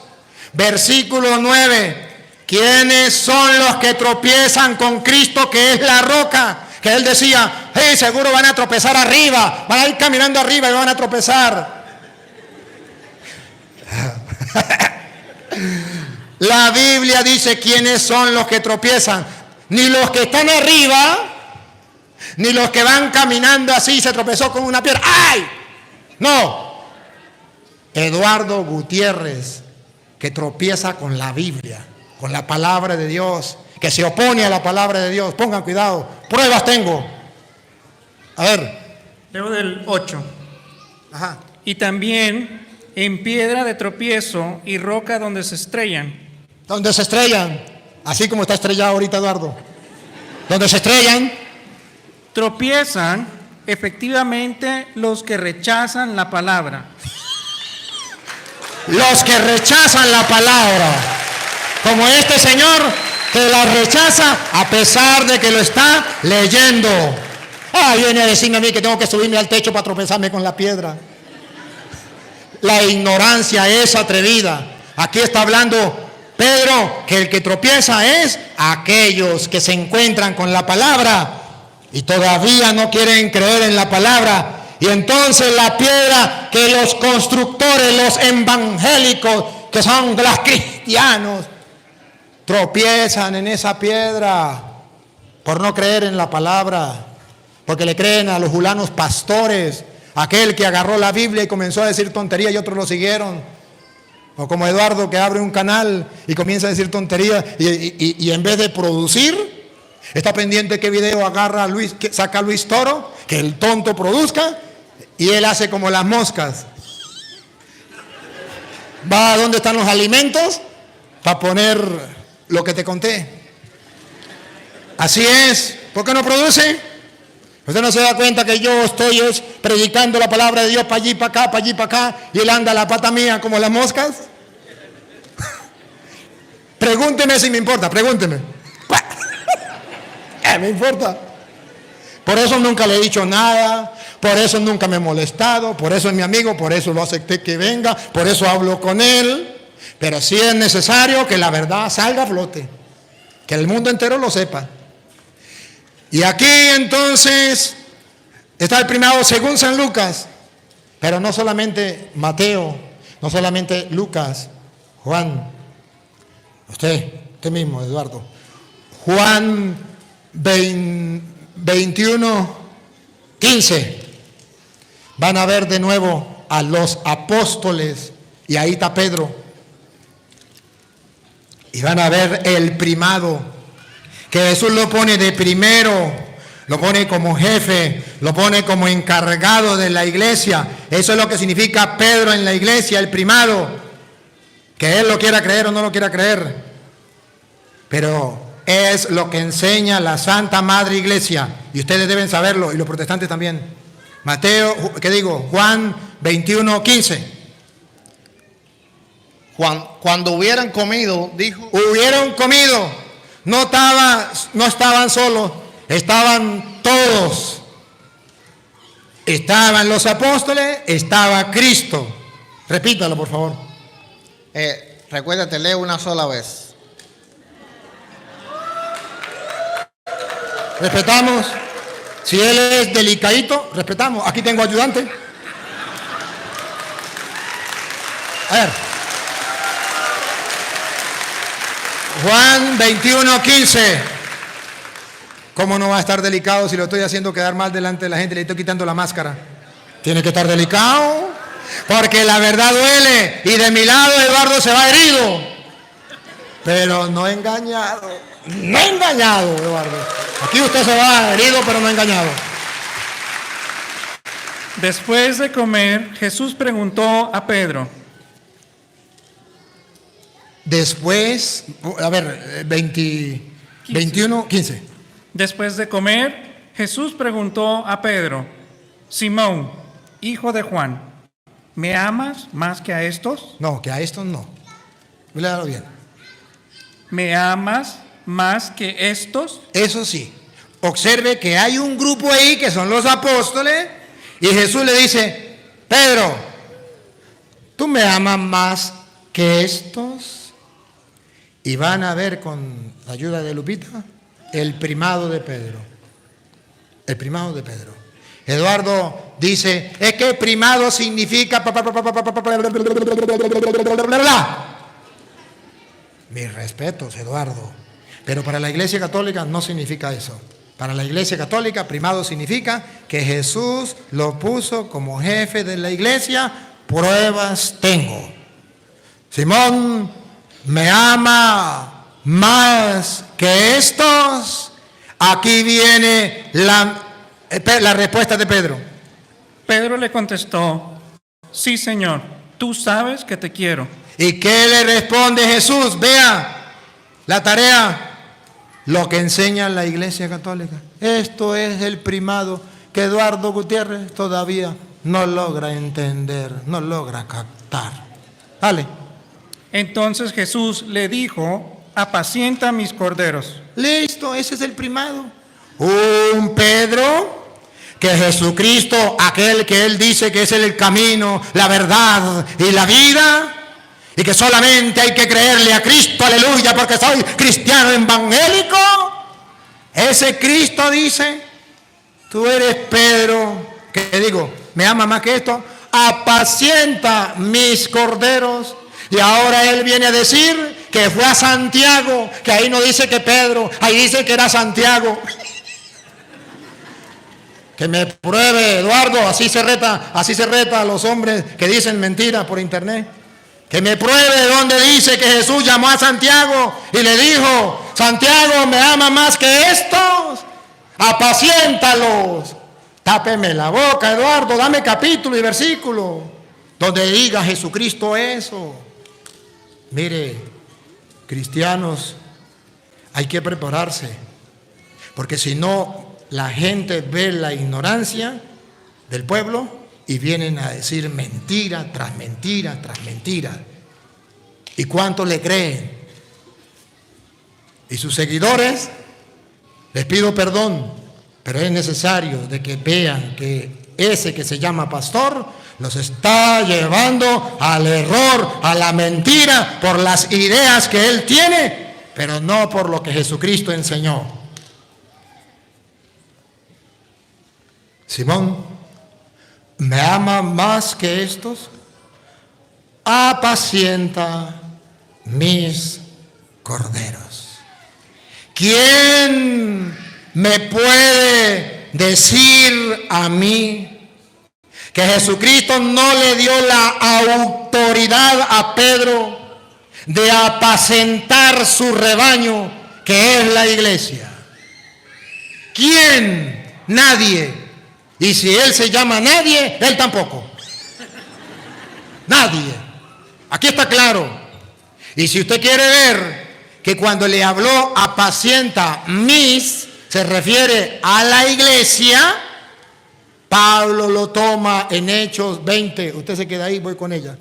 versículo 9. ¿Quiénes son los que tropiezan con Cristo, que es la roca? Que él decía, hey, seguro van a tropezar arriba, van a ir caminando arriba y van a tropezar. La Biblia dice quiénes son los que tropiezan. Ni los que están arriba, ni los que van caminando así y se tropezó con una piedra. ¡Ay! No. Eduardo Gutiérrez, que tropieza con la Biblia, con la palabra de Dios, que se opone a la palabra de Dios. Pongan cuidado, pruebas tengo. A ver. Leo del 8. Ajá. Y también en piedra de tropiezo y roca donde se estrellan. Donde se estrellan, así como está estrellado ahorita Eduardo. Donde se estrellan. Tropiezan efectivamente los que rechazan la palabra. Los que rechazan la palabra. Como este señor que la rechaza a pesar de que lo está leyendo. Viene a decirme a mí que tengo que subirme al techo para tropezarme con la piedra. La ignorancia es atrevida. Aquí está hablando Pedro que el que tropieza es aquellos que se encuentran con la palabra y todavía no quieren creer en la palabra. Y entonces la piedra que los constructores, los evangélicos, que son los cristianos, tropiezan en esa piedra por no creer en la palabra, porque le creen a los fulanos pastores, aquel que agarró la Biblia y comenzó a decir tonterías y otros lo siguieron. O como Eduardo, que abre un canal y comienza a decir tonterías y en vez de producir, está pendiente qué video agarra Luis, que saca Luis Toro, que el tonto produzca, y él hace como las moscas. Va a donde están los alimentos para poner lo que te conté. Así es. ¿Por qué no produce? Usted no se da cuenta que yo estoy predicando la palabra de Dios para allí, para acá, para allí, para acá, y él anda a la pata mía como las moscas. Pregúnteme si me importa, pregúnteme. ¿Qué me importa? Por eso nunca le he dicho nada, por eso nunca me he molestado, por eso es mi amigo, por eso lo acepté que venga, por eso hablo con él. Pero sí es necesario que la verdad salga a flote, que el mundo entero lo sepa. Y aquí entonces está el primado según San Lucas, pero no solamente Mateo, no solamente Lucas, Juan, usted mismo, Eduardo, Juan 21:15, van a ver de nuevo a los apóstoles, y ahí está Pedro, y van a ver el primado, que Jesús lo pone de primero, lo pone como jefe, lo pone como encargado de la iglesia. Eso es lo que significa Pedro en la iglesia, el primado, que él lo quiera creer o no lo quiera creer, pero es lo que enseña la Santa Madre Iglesia, y ustedes deben saberlo, y los protestantes también. Juan 21:15. Cuando hubieran comido, dijo. Hubieron comido, no estaban solos, estaban todos. Estaban los apóstoles, estaba Cristo. Repítalo, por favor. Recuérdate, lee una sola vez. Respetamos. Si él es delicadito, respetamos. Aquí tengo ayudante. A ver. Juan 21:15. ¿Cómo no va a estar delicado si lo estoy haciendo quedar mal delante de la gente? Le estoy quitando la máscara. Tiene que estar delicado, porque la verdad duele. Y de mi lado Eduardo se va herido, pero no engañado. No engañado, Eduardo. Aquí usted se va herido, pero no engañado. Después de comer, Jesús preguntó a Pedro. Después, a ver, 21:15. Después de comer, Jesús preguntó a Pedro, Simón, hijo de Juan, ¿me amas más que a estos? No, que a estos no. Léalo bien. ¿Me amas más que estos? Eso sí. Observe que hay un grupo ahí que son los apóstoles y Jesús le dice, Pedro, ¿tú me amas más que estos? Y van a ver con la ayuda de Lupita el primado de Pedro. El primado de Pedro. Eduardo dice, es que primado significa... Mis respetos, Eduardo. Pero para la Iglesia Católica no significa eso. Para la Iglesia Católica, primado significa que Jesús lo puso como jefe de la Iglesia. Pruebas tengo. Simón, ¿me ama más que estos? Aquí viene la respuesta de Pedro. Pedro le contestó, sí, Señor, tú sabes que te quiero. ¿Y qué le responde Jesús? Vea la tarea, lo que enseña la Iglesia Católica. Esto es el primado que Eduardo Gutiérrez todavía no logra entender, no logra captar. Dale. Entonces Jesús le dijo, apacienta mis corderos. Listo, ese es el primado. Un Pedro que Jesucristo, aquel que él dice que es el camino, la verdad y la vida, y que solamente hay que creerle a Cristo, aleluya, porque soy cristiano evangélico. Ese Cristo dice, tú eres Pedro, que digo, me ama más que esto, apacienta mis corderos. Y ahora él viene a decir que fue a Santiago, que ahí no dice que Pedro, ahí dice que era Santiago. Que me pruebe, Eduardo, así se reta a los hombres que dicen mentiras por internet. Que me pruebe donde dice que Jesús llamó a Santiago y le dijo, Santiago, ¿me ama más que estos? Apaciéntalos. Tápeme la boca, Eduardo, dame capítulo y versículo donde diga Jesucristo eso. Mire, cristianos, hay que prepararse, porque si no, la gente ve la ignorancia del pueblo y vienen a decir mentira tras mentira tras mentira. ¿Y cuántos le creen? Y sus seguidores, les pido perdón, pero es necesario de que vean que ese que se llama pastor los está llevando al error, a la mentira, por las ideas que él tiene, pero no por lo que Jesucristo enseñó. Simón, ¿me ama más que estos? Apacienta mis corderos. ¿Quién me puede decir a mí que Jesucristo no le dio la autoridad a Pedro de apacentar su rebaño, que es la iglesia? ¿Quién? Nadie. Y si él se llama nadie, él tampoco. Nadie. Aquí está claro. Y si usted quiere ver que cuando le habló apacienta mis, se refiere a la iglesia, Pablo lo toma en Hechos 20. Usted se queda ahí, voy con ella.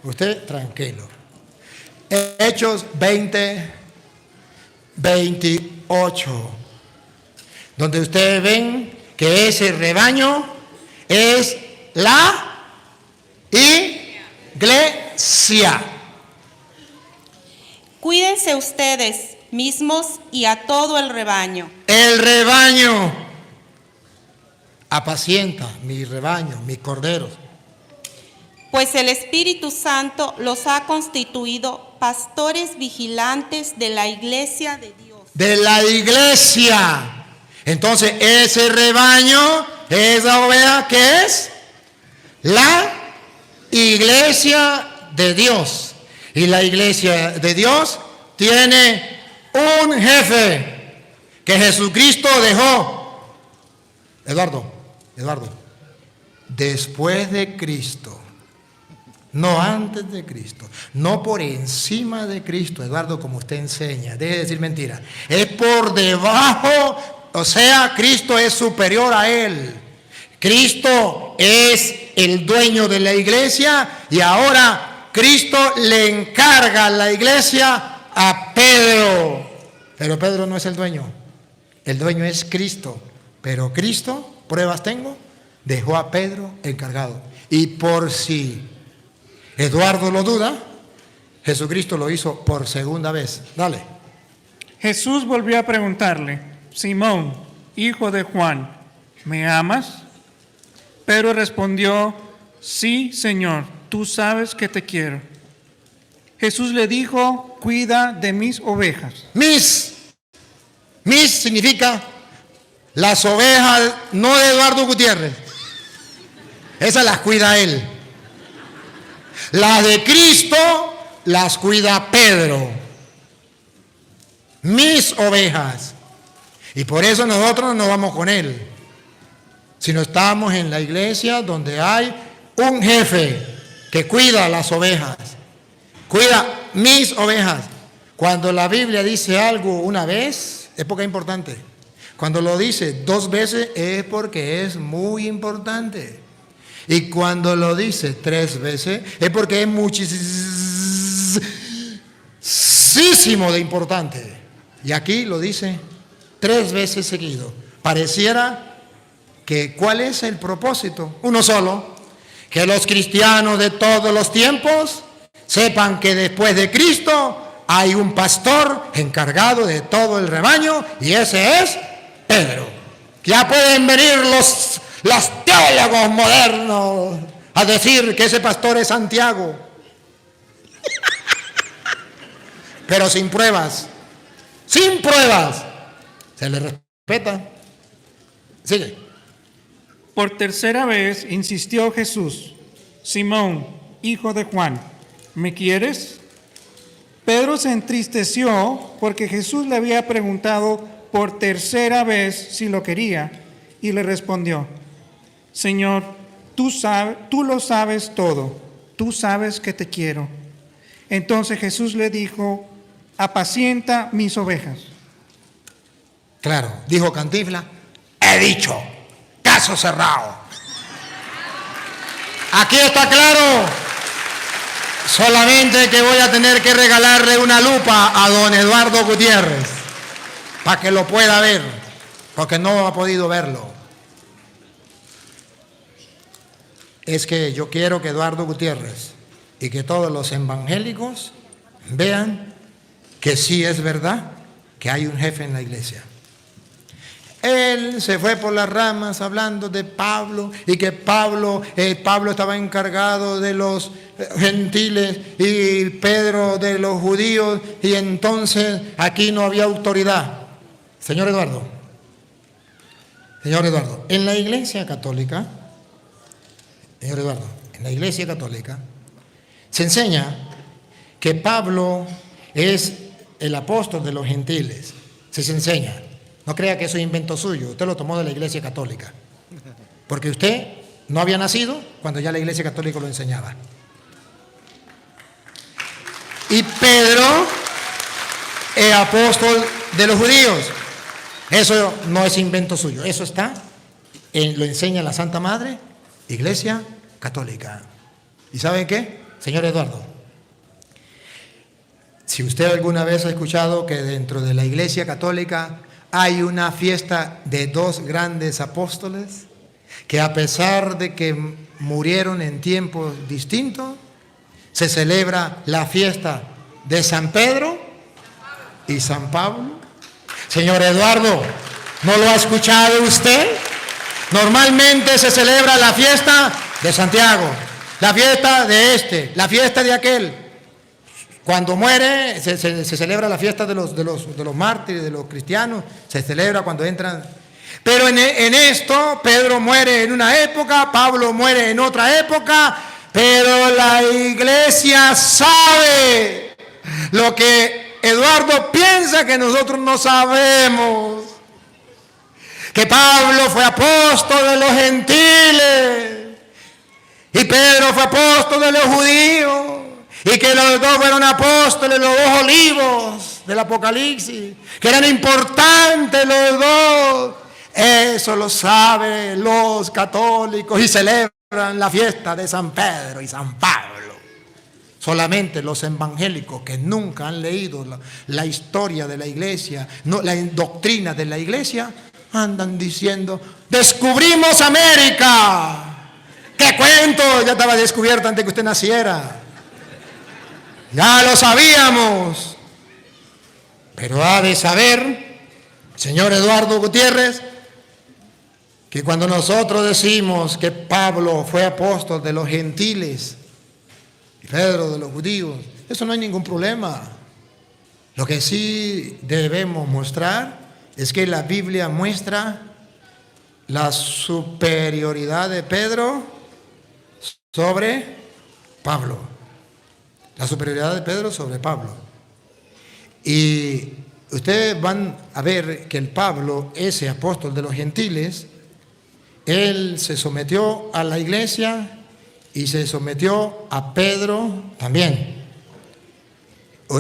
Usted tranquilo. Hechos 20, 28. donde ustedes ven que ese rebaño es la iglesia. Cuídense ustedes mismos y a todo el rebaño. El rebaño apacienta mi rebaño, mis corderos. Pues el Espíritu Santo los ha constituido pastores vigilantes de la iglesia de Dios. De la iglesia. Entonces, ese rebaño, esa oveja, ¿qué es? La iglesia de Dios. Y la iglesia de Dios tiene un jefe que Jesucristo dejó. Eduardo, después de Cristo, no antes de Cristo, no por encima de Cristo, Eduardo, como usted enseña, deje de decir mentira, es por debajo, o sea, Cristo es superior a él. Cristo es el dueño de la iglesia y ahora Cristo le encarga la iglesia a Pedro. Pero Pedro no es el dueño es Cristo. Pero Cristo, pruebas tengo, dejó a Pedro encargado. Y por si Eduardo lo duda, Jesucristo lo hizo por segunda vez. Dale. Jesús volvió a preguntarle, Simón, hijo de Juan, ¿me amas? Pedro respondió, sí, Señor, tú sabes que te quiero. Jesús le dijo, cuida de mis ovejas. Mis significa las ovejas, no de Eduardo Gutiérrez. Esas las cuida él. Las de Cristo las cuida Pedro. Mis ovejas. Y por eso nosotros no vamos con él, sino estamos en la iglesia donde hay un jefe que cuida las ovejas. Cuida mis ovejas. Cuando la Biblia dice algo una vez, es porque es importante. Cuando lo dice 2 veces, es porque es muy importante. Y cuando lo dice 3 veces, es porque es muchísimo de importante. Y aquí lo dice 3 veces seguido. Pareciera que, ¿cuál es el propósito? Uno solo, que los cristianos de todos los tiempos sepan que después de Cristo hay un pastor encargado de todo el rebaño y ese es Pedro. Ya pueden venir los teólogos modernos a decir que ese pastor es Santiago, pero sin pruebas, se le respeta. Sigue. Por tercera vez insistió Jesús, Simón, hijo de Juan, ¿me quieres? Pedro se entristeció porque Jesús le había preguntado por tercera vez si lo quería y le respondió, Señor, tú lo sabes todo, tú sabes que te quiero. Entonces Jesús le dijo, apacienta mis ovejas. Claro, dijo Cantinflas, he dicho, caso cerrado. Aquí está claro, solamente que voy a tener que regalarle una lupa a don Eduardo Gutiérrez para que lo pueda ver, porque no ha podido verlo. Es que yo quiero que Eduardo Gutiérrez y que todos los evangélicos vean que sí es verdad que hay un jefe en la iglesia. Él se fue por las ramas hablando de Pablo y que Pablo estaba encargado de los gentiles y Pedro de los judíos y entonces aquí no había autoridad. Señor Eduardo, en la iglesia católica, se enseña que Pablo es el apóstol de los gentiles. Se enseña. No crea que eso es invento suyo, usted lo tomó de la iglesia católica. Porque usted no había nacido cuando ya la iglesia católica lo enseñaba. Y Pedro es apóstol de los judíos. Eso no es invento suyo, eso lo enseña la Santa Madre, Iglesia Católica. ¿Y saben qué, señor Eduardo? Si usted alguna vez ha escuchado que dentro de la Iglesia Católica hay una fiesta de dos grandes apóstoles que, a pesar de que murieron en tiempos distintos, se celebra la fiesta de San Pedro y San Pablo. Señor Eduardo, ¿no lo ha escuchado usted? Normalmente se celebra la fiesta de Santiago, la fiesta de este, la fiesta de aquel. Cuando muere se celebra la fiesta de los mártires, de los cristianos, se celebra cuando entran. Pero en esto, Pedro muere en una época, Pablo muere en otra época, pero la iglesia sabe lo que Eduardo piensa que nosotros no sabemos. Que Pablo fue apóstol de los gentiles y Pedro fue apóstol de los judíos, y que los dos fueron apóstoles, los dos olivos del Apocalipsis, que eran importantes los dos. Eso lo saben los católicos y celebran la fiesta de San Pedro y San Pablo. Solamente los evangélicos que nunca han leído la historia de la iglesia, no, la doctrina de la iglesia, andan diciendo: descubrimos América. ¡Qué cuento! Ya estaba descubierto antes que usted naciera. Ya lo sabíamos. Pero ha de saber, señor Eduardo Gutiérrez, que cuando nosotros decimos que Pablo fue apóstol de los gentiles y Pedro de los judíos, eso no hay ningún problema. Lo que sí debemos mostrar es que la Biblia muestra la superioridad de Pedro sobre Pablo. La superioridad de Pedro sobre Pablo. Y ustedes van a ver que el Pablo, ese apóstol de los gentiles, él se sometió a la iglesia y se sometió a Pedro también.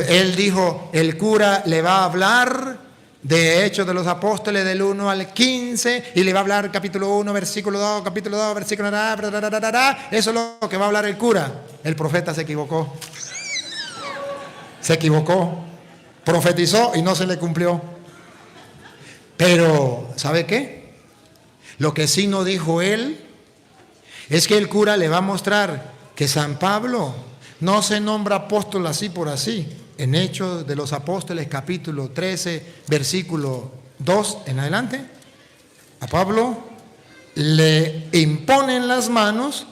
Él dijo: el cura le va a hablar de Hechos de los Apóstoles del 1 al 15 y le va a hablar capítulo 1, versículo 2, capítulo 2, versículo... Eso es lo que va a hablar el cura. El profeta se equivocó. Se equivocó. Profetizó y no se le cumplió. Pero, ¿sabe qué? Lo que sí no dijo él es que el cura le va a mostrar que San Pablo no se nombra apóstol así por así. En Hechos de los Apóstoles, capítulo 13, versículo 2 en adelante, a Pablo le imponen las manos,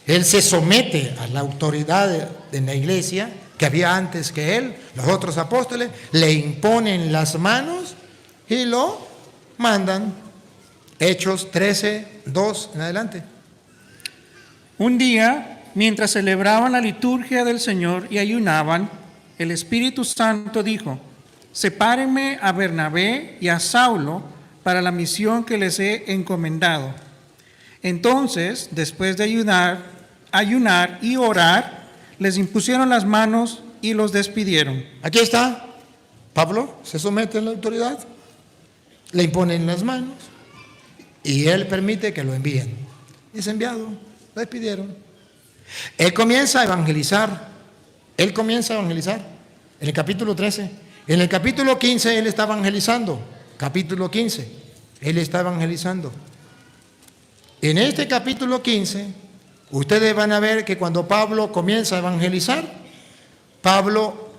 él se somete a la autoridad de la iglesia que había antes que él, los otros apóstoles, le imponen las manos y lo mandan. Hechos 13, 2 en adelante. Un día, mientras celebraban la liturgia del Señor y ayunaban, el Espíritu Santo dijo: sepárenme a Bernabé y a Saulo para la misión que les he encomendado. Entonces, después de ayunar y orar, les impusieron las manos y los despidieron. Aquí está. Pablo se somete a la autoridad, le imponen las manos y él permite que lo envíen. Es enviado, lo despidieron. Él comienza a evangelizar. En el capítulo 13. En el capítulo 15 él está evangelizando. Capítulo 15, él está evangelizando. En este capítulo 15, ustedes van a ver que cuando Pablo comienza a evangelizar, Pablo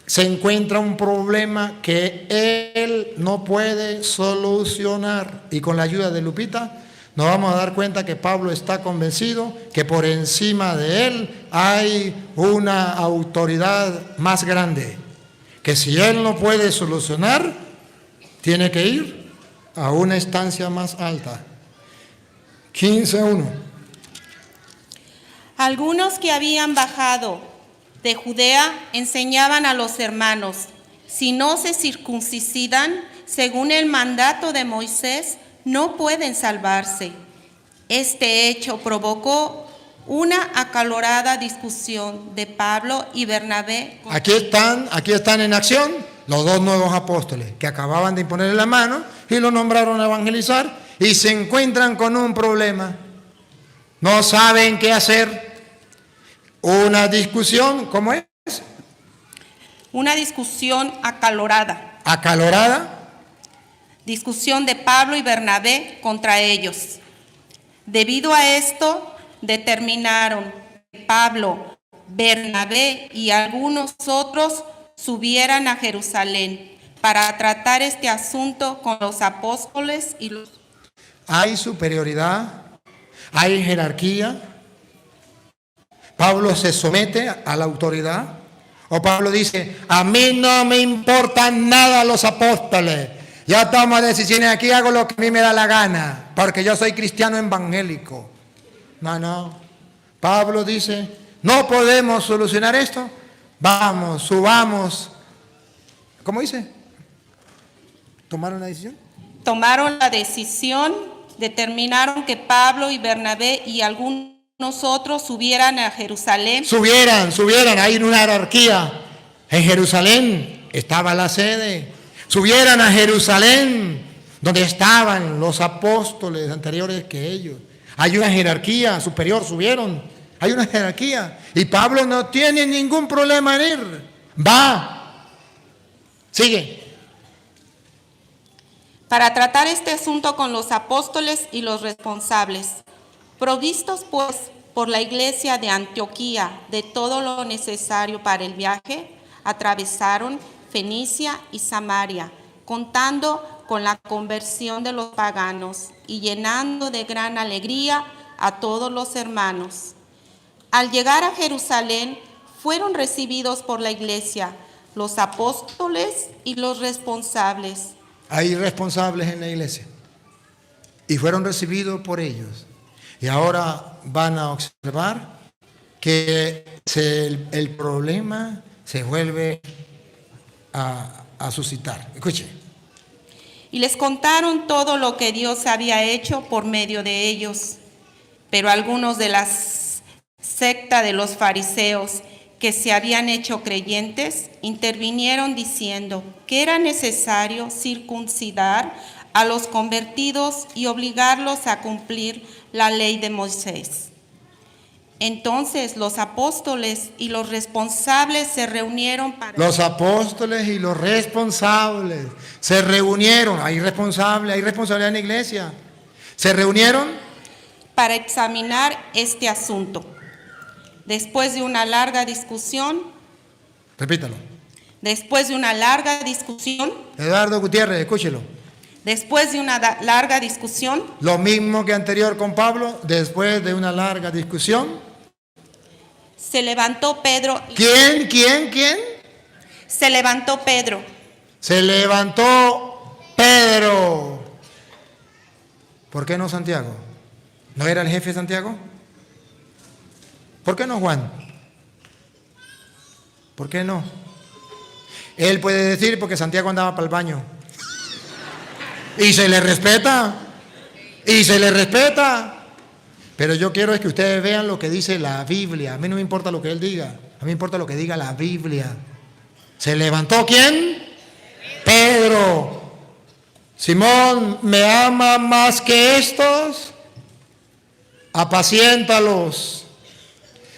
se encuentra un problema que él no puede solucionar. Y con la ayuda de Lupita nos vamos a dar cuenta que Pablo está convencido que por encima de él hay una autoridad más grande, que si él no puede solucionar, tiene que ir a una instancia más alta. 15:1. Algunos que habían bajado de Judea enseñaban a los hermanos: si no se circuncidan según el mandato de Moisés, no pueden salvarse. Este hecho provocó una acalorada discusión de Pablo y Bernabé. Aquí están en acción los dos nuevos apóstoles que acababan de imponerle la mano y lo nombraron a evangelizar, y se encuentran con un problema. No saben qué hacer. Una discusión, ¿cómo es? Una discusión acalorada. Acalorada. Discusión de Pablo y Bernabé contra ellos. Debido a esto, determinaron que Pablo, Bernabé y algunos otros subieran a Jerusalén para tratar este asunto con los apóstoles y los... Hay superioridad, hay jerarquía. Pablo se somete a la autoridad. O Pablo dice, a mí no me importan nada los apóstoles. Yo tomo decisiones aquí, hago lo que a mí me da la gana, porque yo soy cristiano evangélico. No. Pablo dice, no podemos solucionar esto. Vamos, subamos. ¿Cómo dice? ¿Tomaron la decisión? Tomaron la decisión, determinaron que Pablo y Bernabé y algunos otros subieran a Jerusalén. Subieran, hay una jerarquía. En Jerusalén estaba la sede. Subieran a Jerusalén, donde estaban los apóstoles anteriores que ellos. Hay una jerarquía superior, subieron. Hay una jerarquía. Y Pablo no tiene ningún problema en ir. Va. Sigue. Para tratar este asunto con los apóstoles y los responsables. Provistos pues por la iglesia de Antioquía de todo lo necesario para el viaje, atravesaron Fenicia y Samaria, contando con la conversión de los paganos y llenando de gran alegría a todos los hermanos. Al llegar a Jerusalén, fueron recibidos por la iglesia, los apóstoles y los responsables. Hay responsables en la iglesia y fueron recibidos por ellos. Y ahora van a observar que el problema se vuelve a suscitar. Escuche. Y les contaron todo lo que Dios había hecho por medio de ellos. Pero algunos de la secta de los fariseos que se habían hecho creyentes intervinieron diciendo que era necesario circuncidar a los convertidos y obligarlos a cumplir la ley de Moisés. Entonces los apóstoles y los responsables se reunieron para... Los apóstoles y los responsables se reunieron. Hay responsabilidad en la iglesia. Se reunieron para examinar este asunto. Después de una larga discusión... Repítalo. Después de una larga discusión... Eduardo Gutiérrez, escúchelo. Después de una larga discusión... Lo mismo que anterior con Pablo, después de una larga discusión... Se levantó Pedro. ¿Quién? Se levantó Pedro. Se levantó Pedro. ¿Por qué no Santiago? ¿No era el jefe Santiago? ¿Por qué no Juan? ¿Por qué no? Él puede decir porque Santiago andaba para el baño. Y se le respeta. Pero yo quiero es que ustedes vean lo que dice la Biblia. A mí no me importa lo que él diga. A mí me importa lo que diga la Biblia. ¿Se levantó quién? Pedro. Simón, ¿me ama más que estos? Apaciéntalos.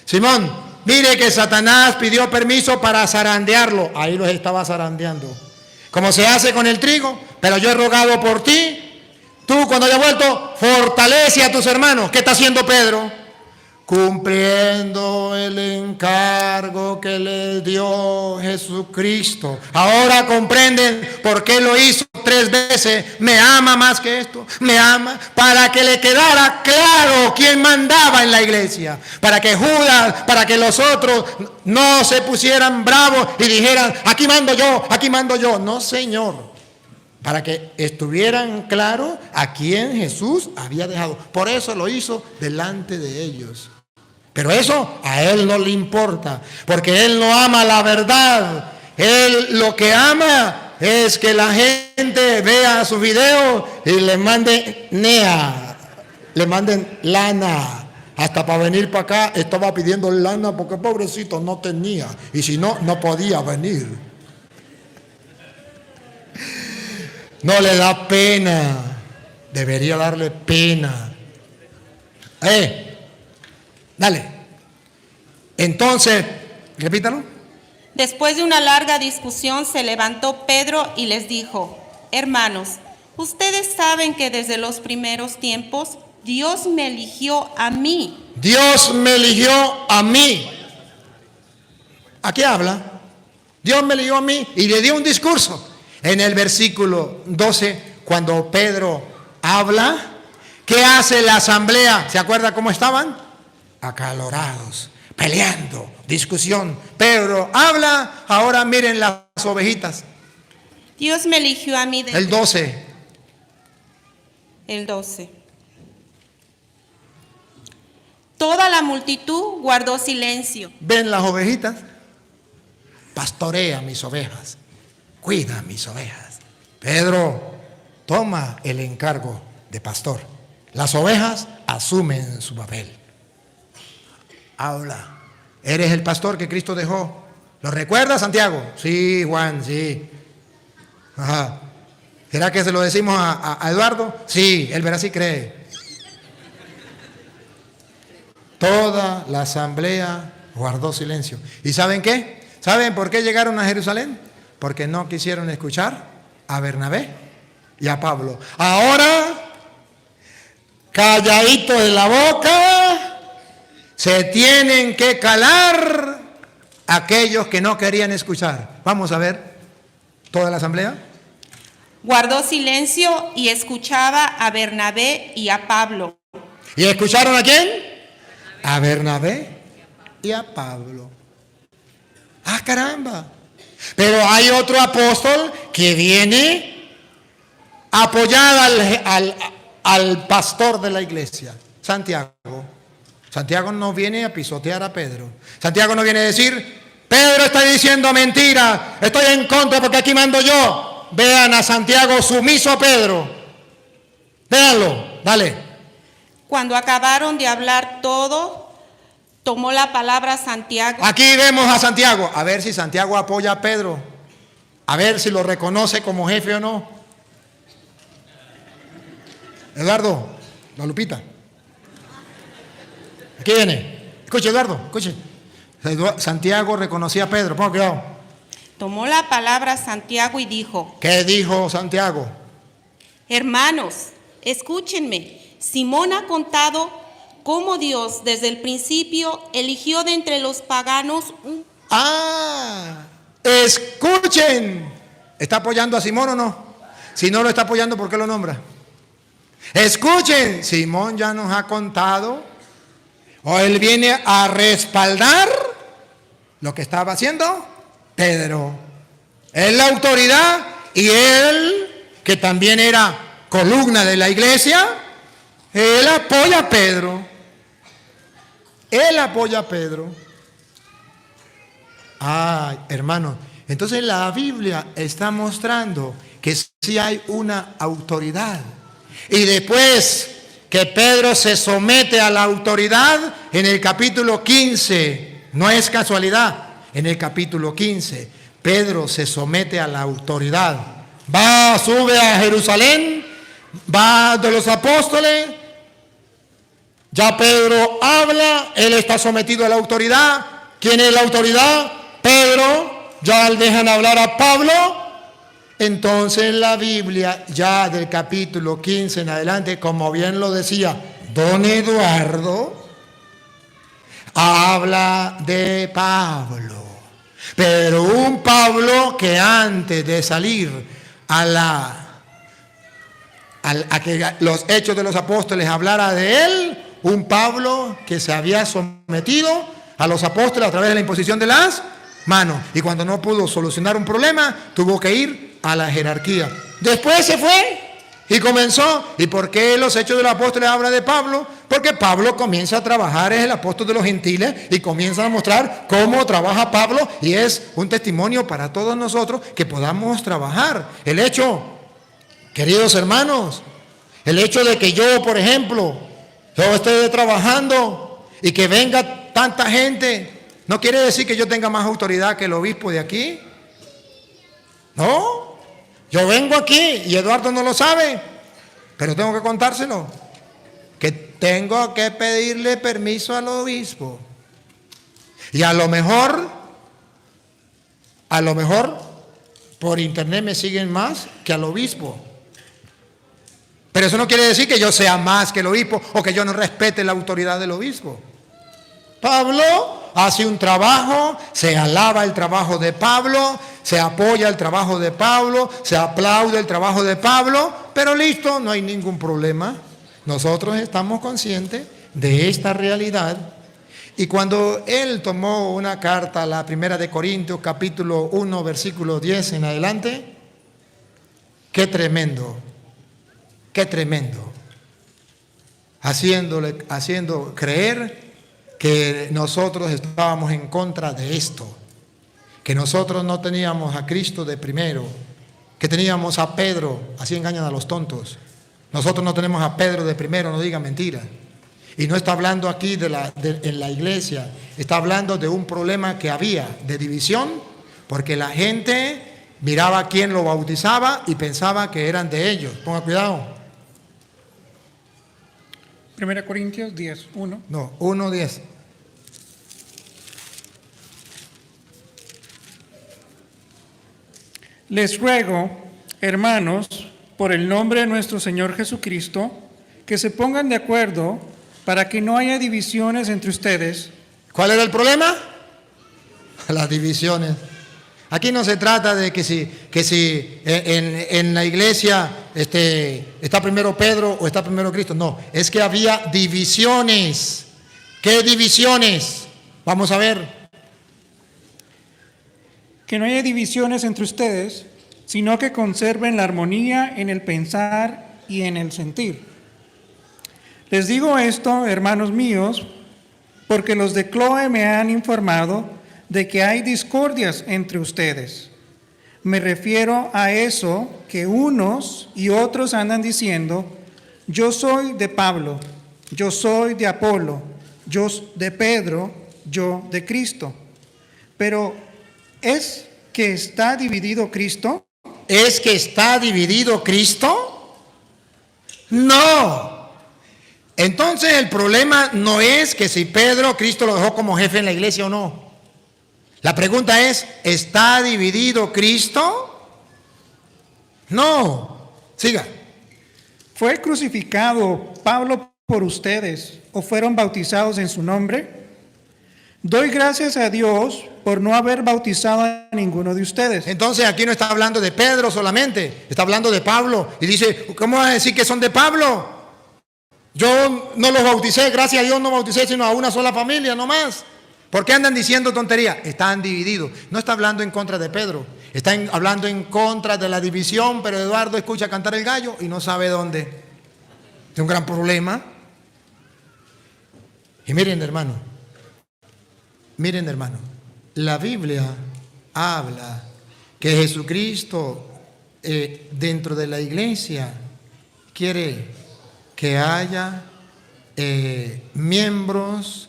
Simón, mire que Satanás pidió permiso para zarandearlo. Ahí los estaba zarandeando. Como se hace con el trigo. Pero yo he rogado por ti. Tú cuando hayas vuelto, fortalece a tus hermanos. ¿Qué está haciendo Pedro? Cumpliendo el encargo que le dio Jesucristo. Ahora comprenden por qué lo hizo 3 veces. Me ama más que esto. Me ama para que le quedara claro quién mandaba en la iglesia. Para que Judas, para que los otros no se pusieran bravos y dijeran, aquí mando yo, aquí mando yo. No, Señor. Para que estuvieran claros a quién Jesús había dejado. Por eso lo hizo delante de ellos. Pero eso a él no le importa, porque él no ama la verdad. Él lo que ama es que la gente vea su video y le mande le manden lana. Hasta para venir para acá estaba pidiendo lana porque pobrecito no tenía. Y si no, no podía venir. No le da pena. Debería darle pena. Dale. Entonces, repítalo. Después de una larga discusión se levantó Pedro y les dijo: hermanos, Ustedes saben que desde los primeros tiempos Dios me eligió a mí. Dios me eligió a mí. ¿A qué habla? Dios me eligió a mí y le dio un discurso. En el versículo 12, cuando Pedro habla, ¿qué hace la asamblea? ¿Se acuerda cómo estaban? Acalorados, peleando, discusión. Pedro habla, ahora miren las ovejitas. Dios me eligió a mí. El 12. El 12. Toda la multitud guardó silencio. ¿Ven las ovejitas? Pastorea mis ovejas, cuida mis ovejas. Pedro toma el encargo de pastor. Las ovejas asumen su papel. Habla. ¿Eres el pastor que Cristo dejó? ¿Lo recuerda, Santiago? Sí, Juan, sí. Ajá. ¿Será que se lo decimos a Eduardo? Sí, él verá si cree. Toda la asamblea guardó silencio. ¿Y saben qué? ¿Saben por qué llegaron a Jerusalén? Porque no quisieron escuchar a Bernabé y a Pablo. Ahora, calladitos de la boca, se tienen que calar aquellos que no querían escuchar. Vamos a ver toda la asamblea. Guardó silencio y escuchaba a Bernabé y a Pablo. ¿Y escucharon a quién? A Bernabé y a Pablo. ¡Ah, caramba! Pero hay otro apóstol que viene a apoyar al pastor de la iglesia, Santiago. Santiago no viene a pisotear a Pedro. Santiago no viene a decir, Pedro está diciendo mentira, estoy en contra porque aquí mando yo. Vean a Santiago sumiso a Pedro. Véanlo, dale. Cuando acabaron de hablar todo, tomó la palabra Santiago. Aquí vemos a Santiago. A ver si Santiago apoya a Pedro. A ver si lo reconoce como jefe o no. Eduardo, la Lupita. Aquí viene. Escuche, Eduardo, escuche. Santiago reconocía a Pedro. Ponga cuidado. Tomó la palabra Santiago y dijo: ¿Qué dijo Santiago? Hermanos, escúchenme. Simón ha contado cómo Dios desde el principio eligió de entre los paganos un... Escuchen. ¿Está apoyando a Simón o no? Si no lo está apoyando, ¿por qué lo nombra? Escuchen. Simón ya nos ha contado, o él viene a respaldar lo que estaba haciendo Pedro. Es la autoridad y él, que también era columna de la iglesia, él apoya a Pedro. Él apoya a Pedro. Ay, hermano, entonces la Biblia está mostrando que sí hay una autoridad. Y después que Pedro se somete a la autoridad, en el capítulo 15, no es casualidad, en el capítulo 15, Pedro se somete a la autoridad. Sube a Jerusalén, va de los apóstoles. Ya Pedro habla, él está sometido a la autoridad. ¿Quién es la autoridad? Pedro. Ya le dejan hablar a Pablo. Entonces la Biblia, ya del capítulo 15 en adelante, como bien lo decía don Eduardo, habla de Pablo. Pero un Pablo que antes de salir a que los hechos de los apóstoles hablara de él, un Pablo que se había sometido a los apóstoles a través de la imposición de las manos. Y cuando no pudo solucionar un problema, tuvo que ir a la jerarquía. Después se fue y comenzó. ¿Y por qué los hechos de los apóstoles habla de Pablo? Porque Pablo comienza a trabajar, es el apóstol de los gentiles, y comienza a mostrar cómo trabaja Pablo, y es un testimonio para todos nosotros que podamos trabajar. El hecho, queridos hermanos, el hecho de que yo, por ejemplo, yo esté trabajando y que venga tanta gente, no quiere decir que yo tenga más autoridad que el obispo de aquí. No, yo vengo aquí y Eduardo no lo sabe, pero tengo que contárselo, que tengo que pedirle permiso al obispo. Y a lo mejor, por internet me siguen más que al obispo. Pero eso no quiere decir que yo sea más que el obispo o que yo no respete la autoridad del obispo. Pablo hace un trabajo, se alaba el trabajo de Pablo, se apoya el trabajo de Pablo, se aplaude el trabajo de Pablo, pero listo, no hay ningún problema. Nosotros estamos conscientes de esta realidad. Y cuando él tomó una carta, la primera de Corintios, capítulo 1, versículo 10 en adelante, qué tremendo, haciendo creer que nosotros estábamos en contra de esto, que nosotros no teníamos a Cristo de primero, que teníamos a Pedro, así engañan a los tontos. Nosotros no tenemos a Pedro de primero, no digan mentira. Y no está hablando aquí en la iglesia, está hablando de un problema que había de división, porque la gente miraba a quién lo bautizaba y pensaba que eran de ellos. Ponga cuidado. 1 Corintios 10, 1. No, 1:10. Les ruego, hermanos, por el nombre de nuestro Señor Jesucristo, que se pongan de acuerdo para que no haya divisiones entre ustedes. ¿Cuál era el problema? Las divisiones. Aquí no se trata de que si en la iglesia está primero Pedro o está primero Cristo. No, es que había divisiones. ¿Qué divisiones? Vamos a ver. Que no haya divisiones entre ustedes, sino que conserven la armonía en el pensar y en el sentir. Les digo esto, hermanos míos, porque los de Cloe me han informado de que hay discordias entre ustedes. Me refiero a eso que unos y otros andan diciendo: yo soy de Pablo, yo soy de Apolo, yo de Pedro, yo de Cristo. Pero ¿es que está dividido Cristo? ¿Es que está dividido Cristo? No. Entonces el problema no es que si Cristo lo dejó como jefe en la iglesia o no. La pregunta es, ¿está dividido Cristo? No. Siga. ¿Fue crucificado Pablo por ustedes o fueron bautizados en su nombre? Doy gracias a Dios por no haber bautizado a ninguno de ustedes. Entonces aquí no está hablando de Pedro solamente, está hablando de Pablo. Y dice, ¿cómo vas a decir que son de Pablo? Yo no los bauticé, gracias a Dios no bauticé sino a una sola familia, no más. ¿Por qué andan diciendo tonterías? Están divididos. No está hablando en contra de Pedro, está hablando en contra de la división, pero Eduardo escucha cantar el gallo y no sabe dónde. Es un gran problema. Y miren, hermano, la Biblia habla que Jesucristo dentro de la iglesia quiere que haya miembros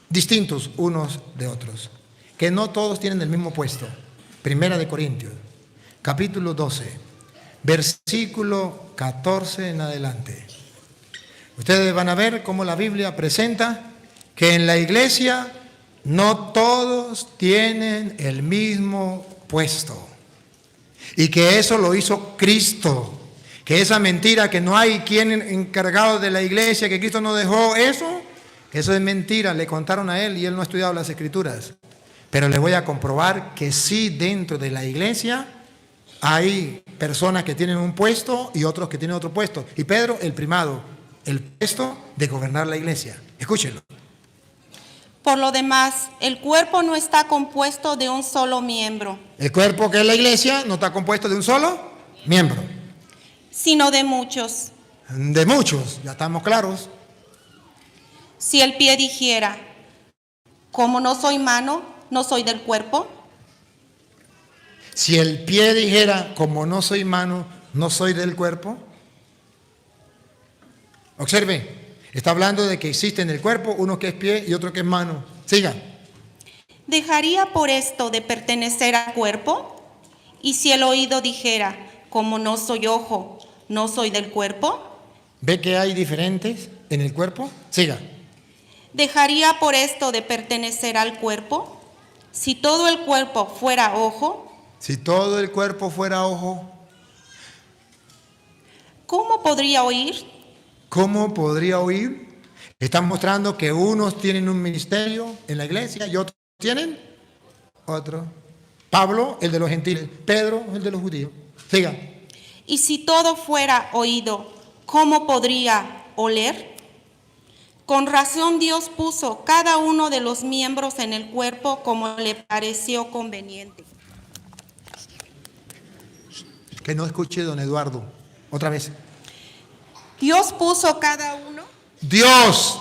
distintos unos de otros, que no todos tienen el mismo puesto. Primera de Corintios, capítulo 12, versículo 14 en adelante. Ustedes van a ver cómo la Biblia presenta que en la iglesia no todos tienen el mismo puesto y que eso lo hizo Cristo, que esa mentira que no hay quien encargado de la iglesia, que Cristo no dejó eso es mentira, le contaron a él y él no ha estudiado las escrituras. Pero le voy a comprobar que sí, dentro de la iglesia hay personas que tienen un puesto y otros que tienen otro puesto. Y Pedro, el primado, el puesto de gobernar la iglesia. Escúchenlo. Por lo demás, el cuerpo no está compuesto de un solo miembro, El cuerpo que es la iglesia no está compuesto de un solo miembro, sino de muchos. de muchos, ya estamos claros. Si el pie dijera, como no soy mano, no soy del cuerpo. Si el pie dijera, como no soy mano, no soy del cuerpo. Observe, está hablando de que existe en el cuerpo uno que es pie y otro que es mano. Siga. ¿Dejaría por esto de pertenecer al cuerpo? Y si el oído dijera, como no soy ojo, no soy del cuerpo. ¿Ve que hay diferentes en el cuerpo? Siga. ¿Dejaría por esto de pertenecer al cuerpo? Si todo el cuerpo fuera ojo. Si todo el cuerpo fuera ojo, ¿cómo podría oír? ¿Cómo podría oír? Están mostrando que unos tienen un ministerio en la iglesia y otros tienen otro. Pablo, el de los gentiles. Pedro, el de los judíos. Siga. Y si todo fuera oído, ¿cómo podría oler? Con razón Dios puso cada uno de los miembros en el cuerpo como le pareció conveniente. Que no escuche don Eduardo. Otra vez. Dios puso cada uno. Dios,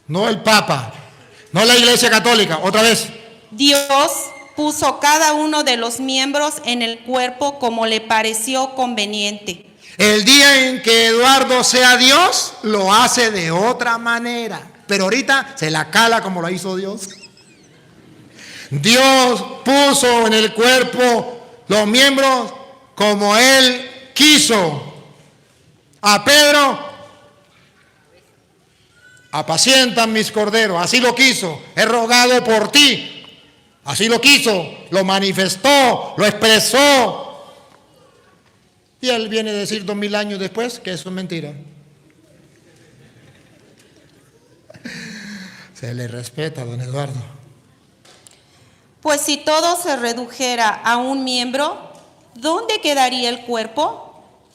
no el Papa, no la Iglesia Católica. Otra vez. Dios puso cada uno de los miembros en el cuerpo como le pareció conveniente. El día en que Eduardo sea Dios, lo hace de otra manera. Pero ahorita se la cala como lo hizo Dios. Dios puso en el cuerpo los miembros como Él quiso. A Pedro, apacientan mis corderos. Así lo quiso. He rogado por ti. Así lo quiso. Lo manifestó, lo expresó. Y él viene a decir 2000 años después que eso es mentira. Se le respeta, don Eduardo. Pues si todo se redujera a un miembro, ¿dónde quedaría el cuerpo?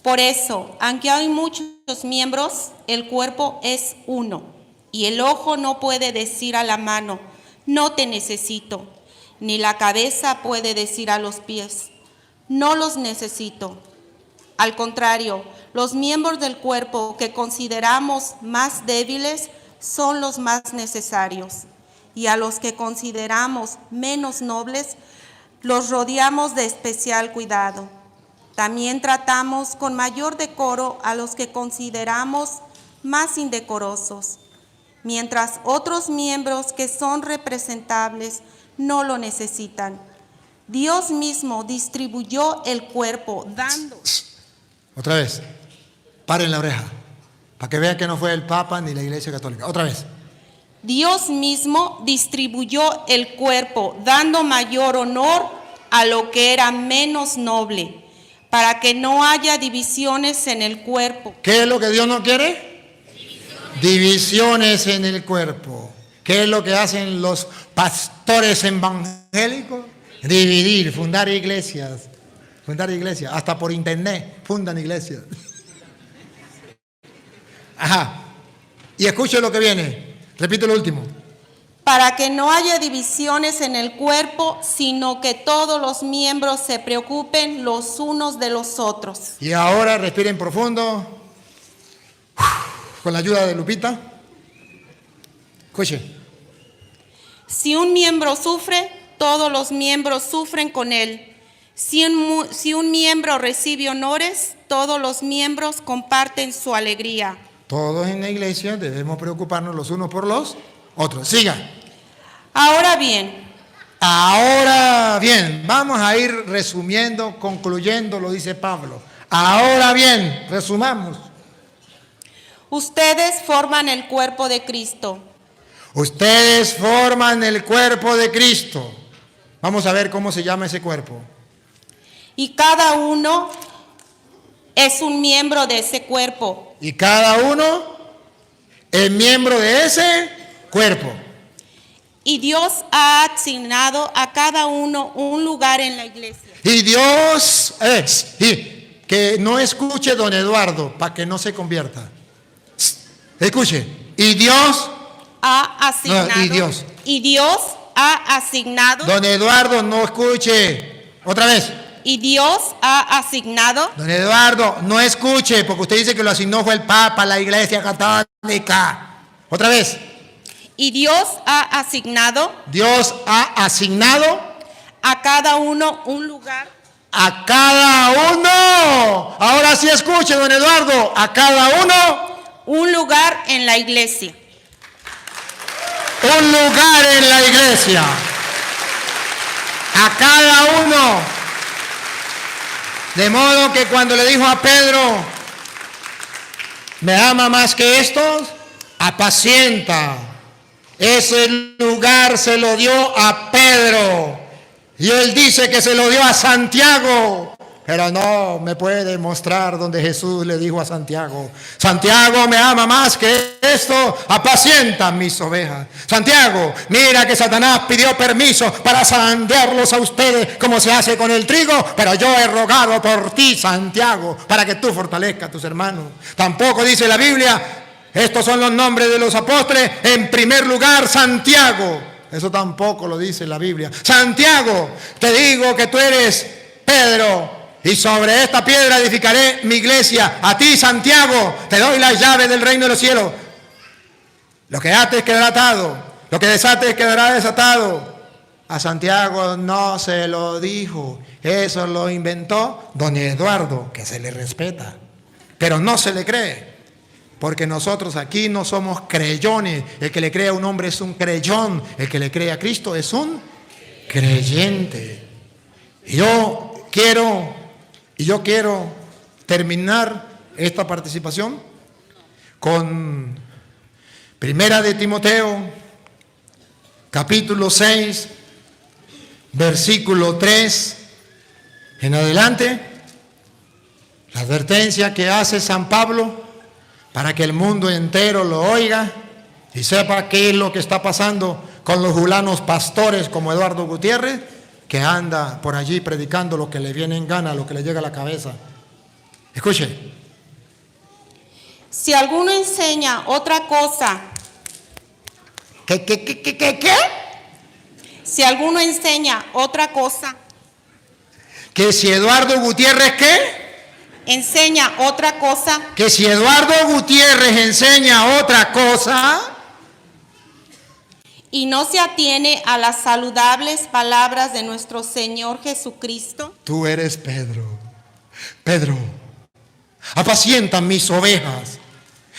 Por eso, aunque hay muchos miembros, el cuerpo es uno. Y el ojo no puede decir a la mano, no te necesito. Ni la cabeza puede decir a los pies, no los necesito. Al contrario, los miembros del cuerpo que consideramos más débiles son los más necesarios, y a los que consideramos menos nobles los rodeamos de especial cuidado. También tratamos con mayor decoro a los que consideramos más indecorosos, mientras otros miembros que son representables no lo necesitan. Dios mismo distribuyó el cuerpo dando... Otra vez, paren la oreja, para que vean que no fue el Papa ni la Iglesia Católica. Otra vez. Dios mismo distribuyó el cuerpo, dando mayor honor a lo que era menos noble, para que no haya divisiones en el cuerpo. ¿Qué es lo que Dios no quiere? Divisiones en el cuerpo. ¿Qué es lo que hacen los pastores evangélicos? Dividir, fundar iglesias. Fundar iglesias, hasta por internet fundan iglesias. Ajá. Y escuche lo que viene. Repito lo último. Para que no haya divisiones en el cuerpo, sino que todos los miembros se preocupen los unos de los otros. Y ahora respiren profundo. Con la ayuda de Lupita. Escuche. Si un miembro sufre, todos los miembros sufren con él. Si un miembro recibe honores, todos los miembros comparten su alegría. Todos en la iglesia debemos preocuparnos los unos por los otros. Siga. Ahora bien, vamos a ir resumiendo, concluyendo, lo dice Pablo. Ahora bien, resumamos. ustedes forman el cuerpo de Cristo. Ustedes forman el cuerpo de Cristo. Vamos a ver cómo se llama ese cuerpo. Y cada uno es un miembro de ese cuerpo. Y cada uno es miembro de ese cuerpo. Y Dios ha asignado a cada uno un lugar en la iglesia. Y Dios es, que no escuche don Eduardo para que no se convierta. Escuche. Y Dios Ha asignado. No, y Dios. Y Dios ha asignado. Don Eduardo, no escuche. Otra vez. Y Dios ha asignado. Don Eduardo, no escuche, porque usted dice que lo asignó fue el Papa, la Iglesia Católica. Otra vez. Y Dios ha asignado. Dios ha asignado A cada uno un lugar. a cada uno. Ahora sí escuche, don Eduardo. A cada uno. Un lugar en la iglesia. Un lugar en la iglesia. A cada uno. De modo que cuando le dijo a Pedro, ¿me ama más que estos? Apacienta. Ese lugar se lo dio a Pedro. Y él dice que se lo dio a Santiago. Pero no me puede mostrar donde Jesús le dijo a Santiago: Santiago me ama más que esto, apacienta mis ovejas. Santiago, mira que Satanás pidió permiso para zarandearlos a ustedes como se hace con el trigo, pero yo he rogado por ti, Santiago, para que tú fortalezcas a tus hermanos. Tampoco dice la Biblia, estos son los nombres de los apóstoles, en primer lugar Santiago. Eso tampoco lo dice la Biblia. Santiago, te digo que tú eres Pedro, y sobre esta piedra edificaré mi iglesia. A ti, Santiago, te doy las llaves del reino de los cielos. Lo que ates quedará atado, lo que desates quedará desatado. A Santiago no se lo dijo, eso lo inventó don Eduardo, que se le respeta, pero no se le cree, porque nosotros aquí no somos creyones. El que le cree a un hombre es un creyón, el que le cree a Cristo es un creyente. Y yo quiero terminar esta participación con Primera de Timoteo, capítulo 6, versículo 3 en adelante. La advertencia que hace San Pablo para que el mundo entero lo oiga y sepa qué es lo que está pasando con los julanos pastores como Eduardo Gutiérrez, que anda por allí predicando lo que le viene en gana, lo que le llega a la cabeza. Escuche. Si alguno enseña otra cosa. ¿Qué? Si alguno enseña otra cosa. Que si Eduardo Gutiérrez, ¿qué? Enseña otra cosa. Que si Eduardo Gutiérrez enseña otra cosa. Y no se atiene a las saludables palabras de nuestro Señor Jesucristo. Tú eres Pedro. Pedro, apacienta mis ovejas.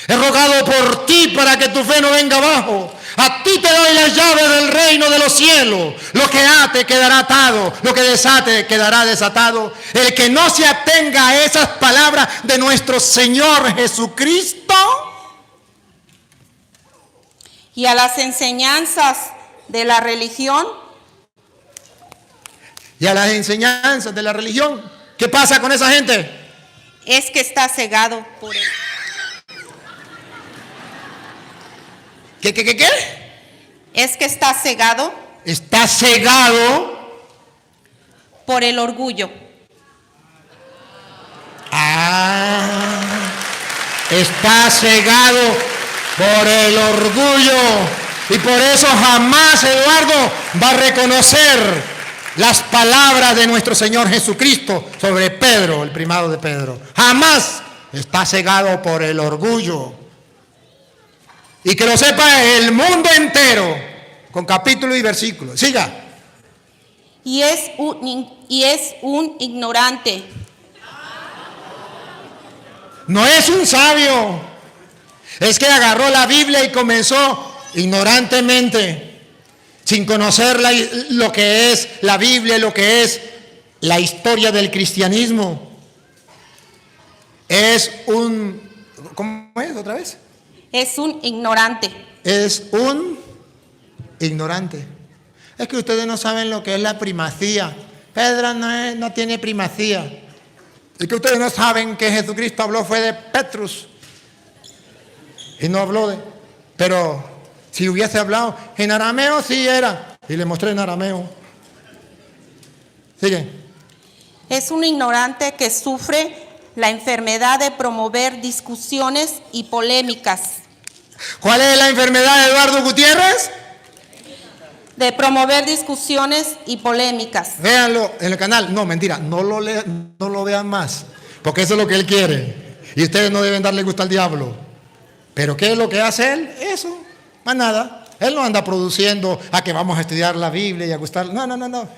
He rogado por ti para que tu fe no venga abajo. A ti te doy las llaves del reino de los cielos. Lo que ate quedará atado, lo que desate quedará desatado. El que no se atenga a esas palabras de nuestro Señor Jesucristo y a las enseñanzas de la religión. Y a las enseñanzas de la religión. ¿Qué pasa con esa gente? Es que está cegado por él. ¿Qué? Es que está cegado. Está cegado por el orgullo. Está cegado por el orgullo. Y por eso jamás Eduardo va a reconocer las palabras de nuestro Señor Jesucristo sobre Pedro, el primado de Pedro. Jamás. Está cegado por el orgullo. Y que lo sepa el mundo entero, con capítulo y versículo. Siga. Y es un ignorante. No es un sabio. Es que agarró la Biblia y comenzó ignorantemente, sin conocer lo que es la Biblia, lo que es la historia del cristianismo. Es un... ¿Cómo es otra vez? Es un ignorante. Es un ignorante. Es que ustedes no saben lo que es la primacía. Pedro no tiene primacía. Es que ustedes no saben que Jesucristo habló fue de Petrus. Y no habló de... Pero si hubiese hablado en arameo, sí era. Y le mostré en arameo. Sigue. Es un ignorante que sufre la enfermedad de promover discusiones y polémicas. ¿Cuál es la enfermedad de Eduardo Gutiérrez? De promover discusiones y polémicas. Véanlo en el canal. No, mentira, no lo vean más, porque eso es lo que él quiere. Y ustedes no deben darle gusto al diablo. Pero ¿qué es lo que hace él? Eso, más nada. Él no anda produciendo a que vamos a estudiar la Biblia y a gustar. No.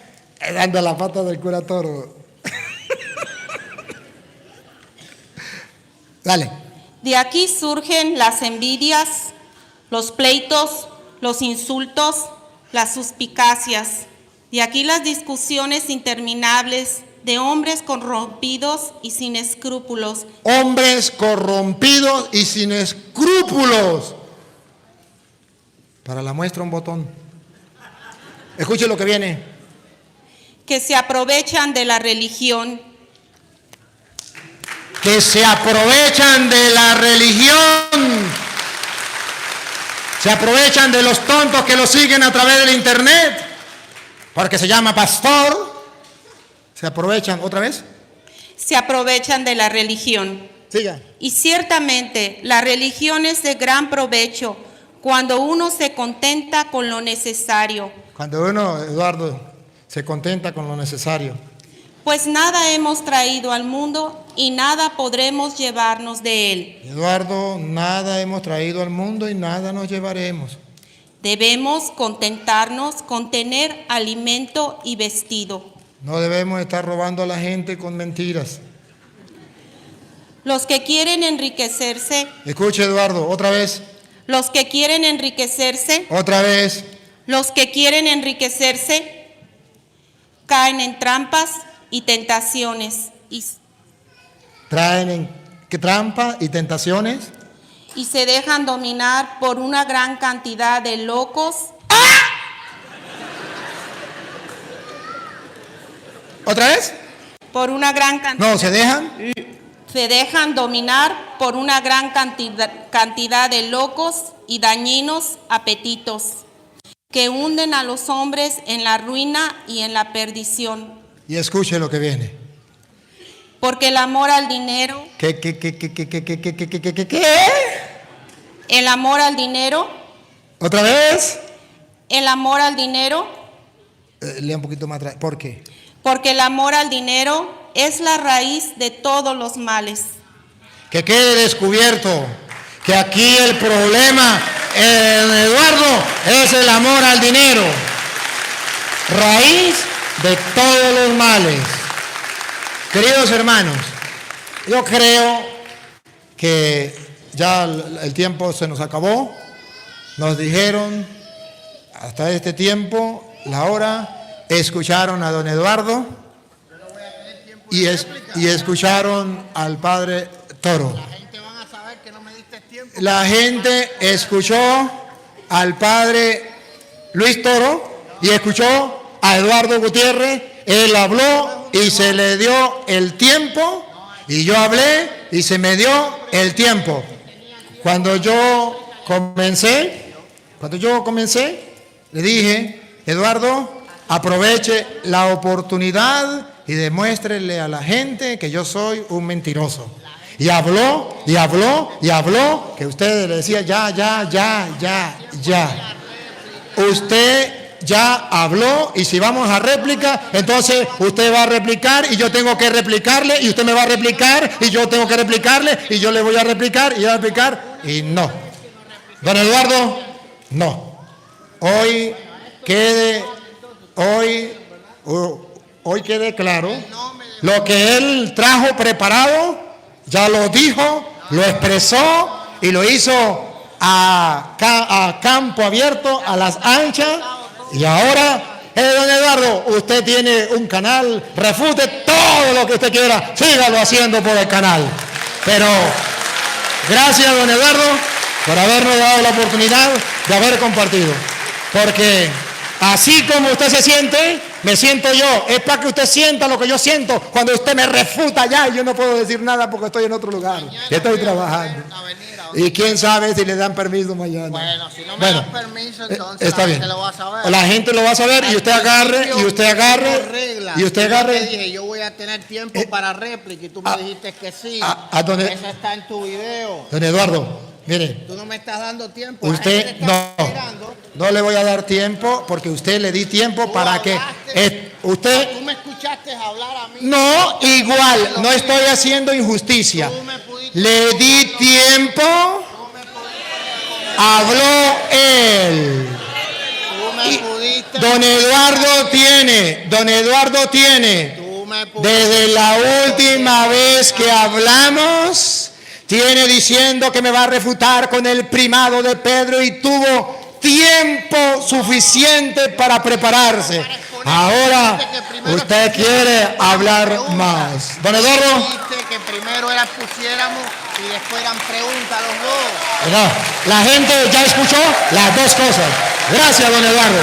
Él anda la pata del cura Toro. Dale. De aquí surgen las envidias, los pleitos, los insultos, las suspicacias. De aquí las discusiones interminables de hombres corrompidos y sin escrúpulos. Hombres corrompidos y sin escrúpulos. Para la muestra un botón. Escuche lo que viene. Que se aprovechan de la religión. que se aprovechan de la religión, se aprovechan de los tontos que lo siguen a través del internet, porque se llama pastor, se aprovechan, ¿otra vez? Se aprovechan de la religión. Siga. Y ciertamente la religión es de gran provecho cuando uno se contenta con lo necesario. Cuando uno, Eduardo, se contenta con lo necesario. Pues nada hemos traído al mundo y nada podremos llevarnos de él. Eduardo, nada hemos traído al mundo y nada nos llevaremos. Debemos contentarnos con tener alimento y vestido. No debemos estar robando a la gente con mentiras. Los que quieren enriquecerse, Escuche, Eduardo, otra vez, los que quieren enriquecerse, otra vez. los que quieren enriquecerse, caen en trampas y tentaciones Traen en trampa y tentaciones. y se dejan dominar por una gran cantidad de locos ¿Otra vez? por una gran cantidad. No, se dejan. Se dejan dominar por una gran cantidad de locos y dañinos apetitos que hunden a los hombres en la ruina y en la perdición. Y escuche lo que viene. Porque el amor al dinero, ¿Qué? el amor al dinero, ¿Otra vez? el amor al dinero, Lea un poquito más atrás. ¿Por qué? porque el amor al dinero es la raíz de todos los males. Que quede descubierto que aquí el problema, Eduardo, es el amor al dinero. Raíz de todos los males. Queridos hermanos, yo creo que ya el tiempo se nos acabó. Nos dijeron hasta este tiempo, la hora, escucharon a don Eduardo y escucharon al padre Toro. La gente van a saber que no me diste tiempo. La gente escuchó al padre Luis Toro y escuchó a Eduardo Gutiérrez. Él habló y se le dio el tiempo, y yo hablé y se me dio el tiempo. Cuando yo comencé, le dije, Eduardo, aproveche la oportunidad y demuéstrele a la gente que yo soy un mentiroso. Y habló, y habló, y habló, que usted le decía, ya. Usted ya habló, y si vamos a réplica, entonces usted va a replicar y yo tengo que replicarle, y usted me va a replicar y yo tengo que replicarle, y yo le voy a replicar y voy a replicar, y no. Don Eduardo, no. Hoy quede claro, lo que él trajo preparado, ya lo dijo, lo expresó y lo hizo a campo abierto, a las anchas. Y ahora, don Eduardo, usted tiene un canal, refute todo lo que usted quiera, sígalo haciendo por el canal. Pero gracias, don Eduardo, por habernos dado la oportunidad de haber compartido. Porque así como usted se siente, me siento yo. Es para que usted sienta lo que yo siento cuando usted me refuta ya y yo no puedo decir nada porque estoy en otro lugar. Yo estoy trabajando. Y quién sabe si le dan permiso mañana. Bueno, si no me dan permiso, entonces está la bien. gente lo va a saber. La gente lo va a saber y usted agarre, y usted agarre. Yo te dije, yo voy a tener tiempo para réplica y tú me dijiste que sí. Eso está en tu video. Don Eduardo, mire. Tú no me estás dando tiempo. Usted no le voy a dar tiempo porque usted le di tiempo para que usted. Tú me escuchaste hablar a mí. No, igual, no estoy haciendo injusticia. Le di tiempo, habló él. Don Eduardo tiene, desde la última vez que hablamos, tiene diciendo que me va a refutar con el primado de Pedro y tuvo tiempo suficiente para prepararse. Ahora usted quiere hablar más. Don Eduardo. Dijiste que primero pusiéramos y después eran preguntas los dos. No, la gente ya escuchó las dos cosas. Gracias, don Eduardo.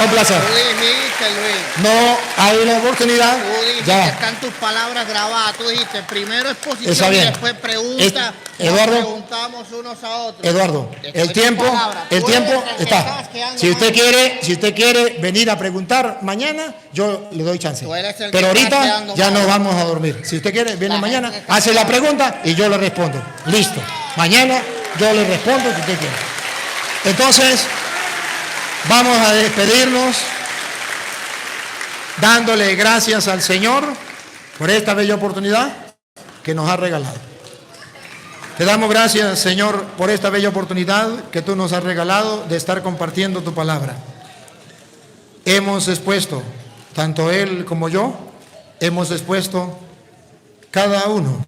Un placer. Tú dijiste, Luis. No hay la oportunidad. Tú dijiste, Ya. están tus palabras grabadas. Tú dijiste, primero Está exposición y bien. después pregunta. Eduardo. Nos preguntamos unos a otros. Eduardo, Estoy el en tiempo, palabra. el Tú tiempo eres el que está. estás quedando Si usted mal. quiere venir a preguntar mañana, yo le doy chance. Tú eres el que Pero está ahorita quedando ya mal. nos vamos a dormir. Si usted quiere, viene La mañana, gente está hace la quedando pregunta y yo le respondo. Listo. Mañana yo le respondo si usted quiere. Entonces, vamos a despedirnos dándole gracias al Señor por esta bella oportunidad que nos ha regalado. Te damos gracias, Señor, por esta bella oportunidad que tú nos has regalado de estar compartiendo tu palabra. Hemos expuesto, tanto él como yo, hemos expuesto cada uno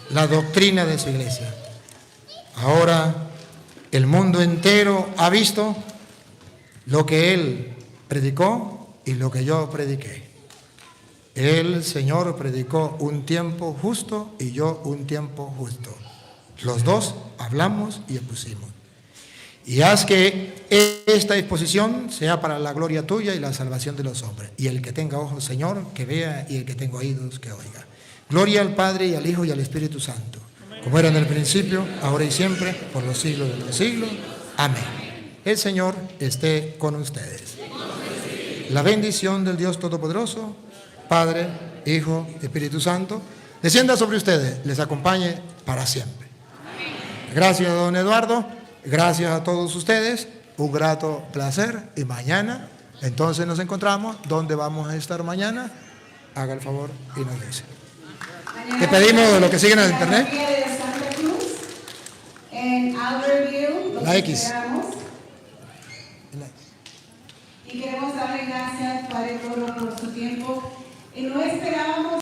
la doctrina de su iglesia. Ahora el mundo entero ha visto lo que él predicó y lo que yo prediqué. El Señor predicó un tiempo justo y yo un tiempo justo. Los dos hablamos y expusimos. Y haz que esta exposición sea para la gloria tuya y la salvación de los hombres. Y el que tenga ojos, Señor, que vea, y el que tenga oídos, que oiga. Gloria al Padre y al Hijo y al Espíritu Santo, como era en el principio, ahora y siempre, por los siglos de los siglos. Amén. El Señor esté con ustedes. La bendición del Dios Todopoderoso, Padre, Hijo, Espíritu Santo, descienda sobre ustedes, les acompañe para siempre. Gracias, don Eduardo. Gracias a todos ustedes. Un grato placer. Y mañana, entonces nos encontramos. ¿Dónde vamos a estar mañana? Haga el favor y nos dice. Te pedimos de lo que siguen en el internet. De Santa Cruz, en Albertville, los La X. esperamos. Y queremos darle gracias, Padre Toro, por su tiempo. Y no esperábamos.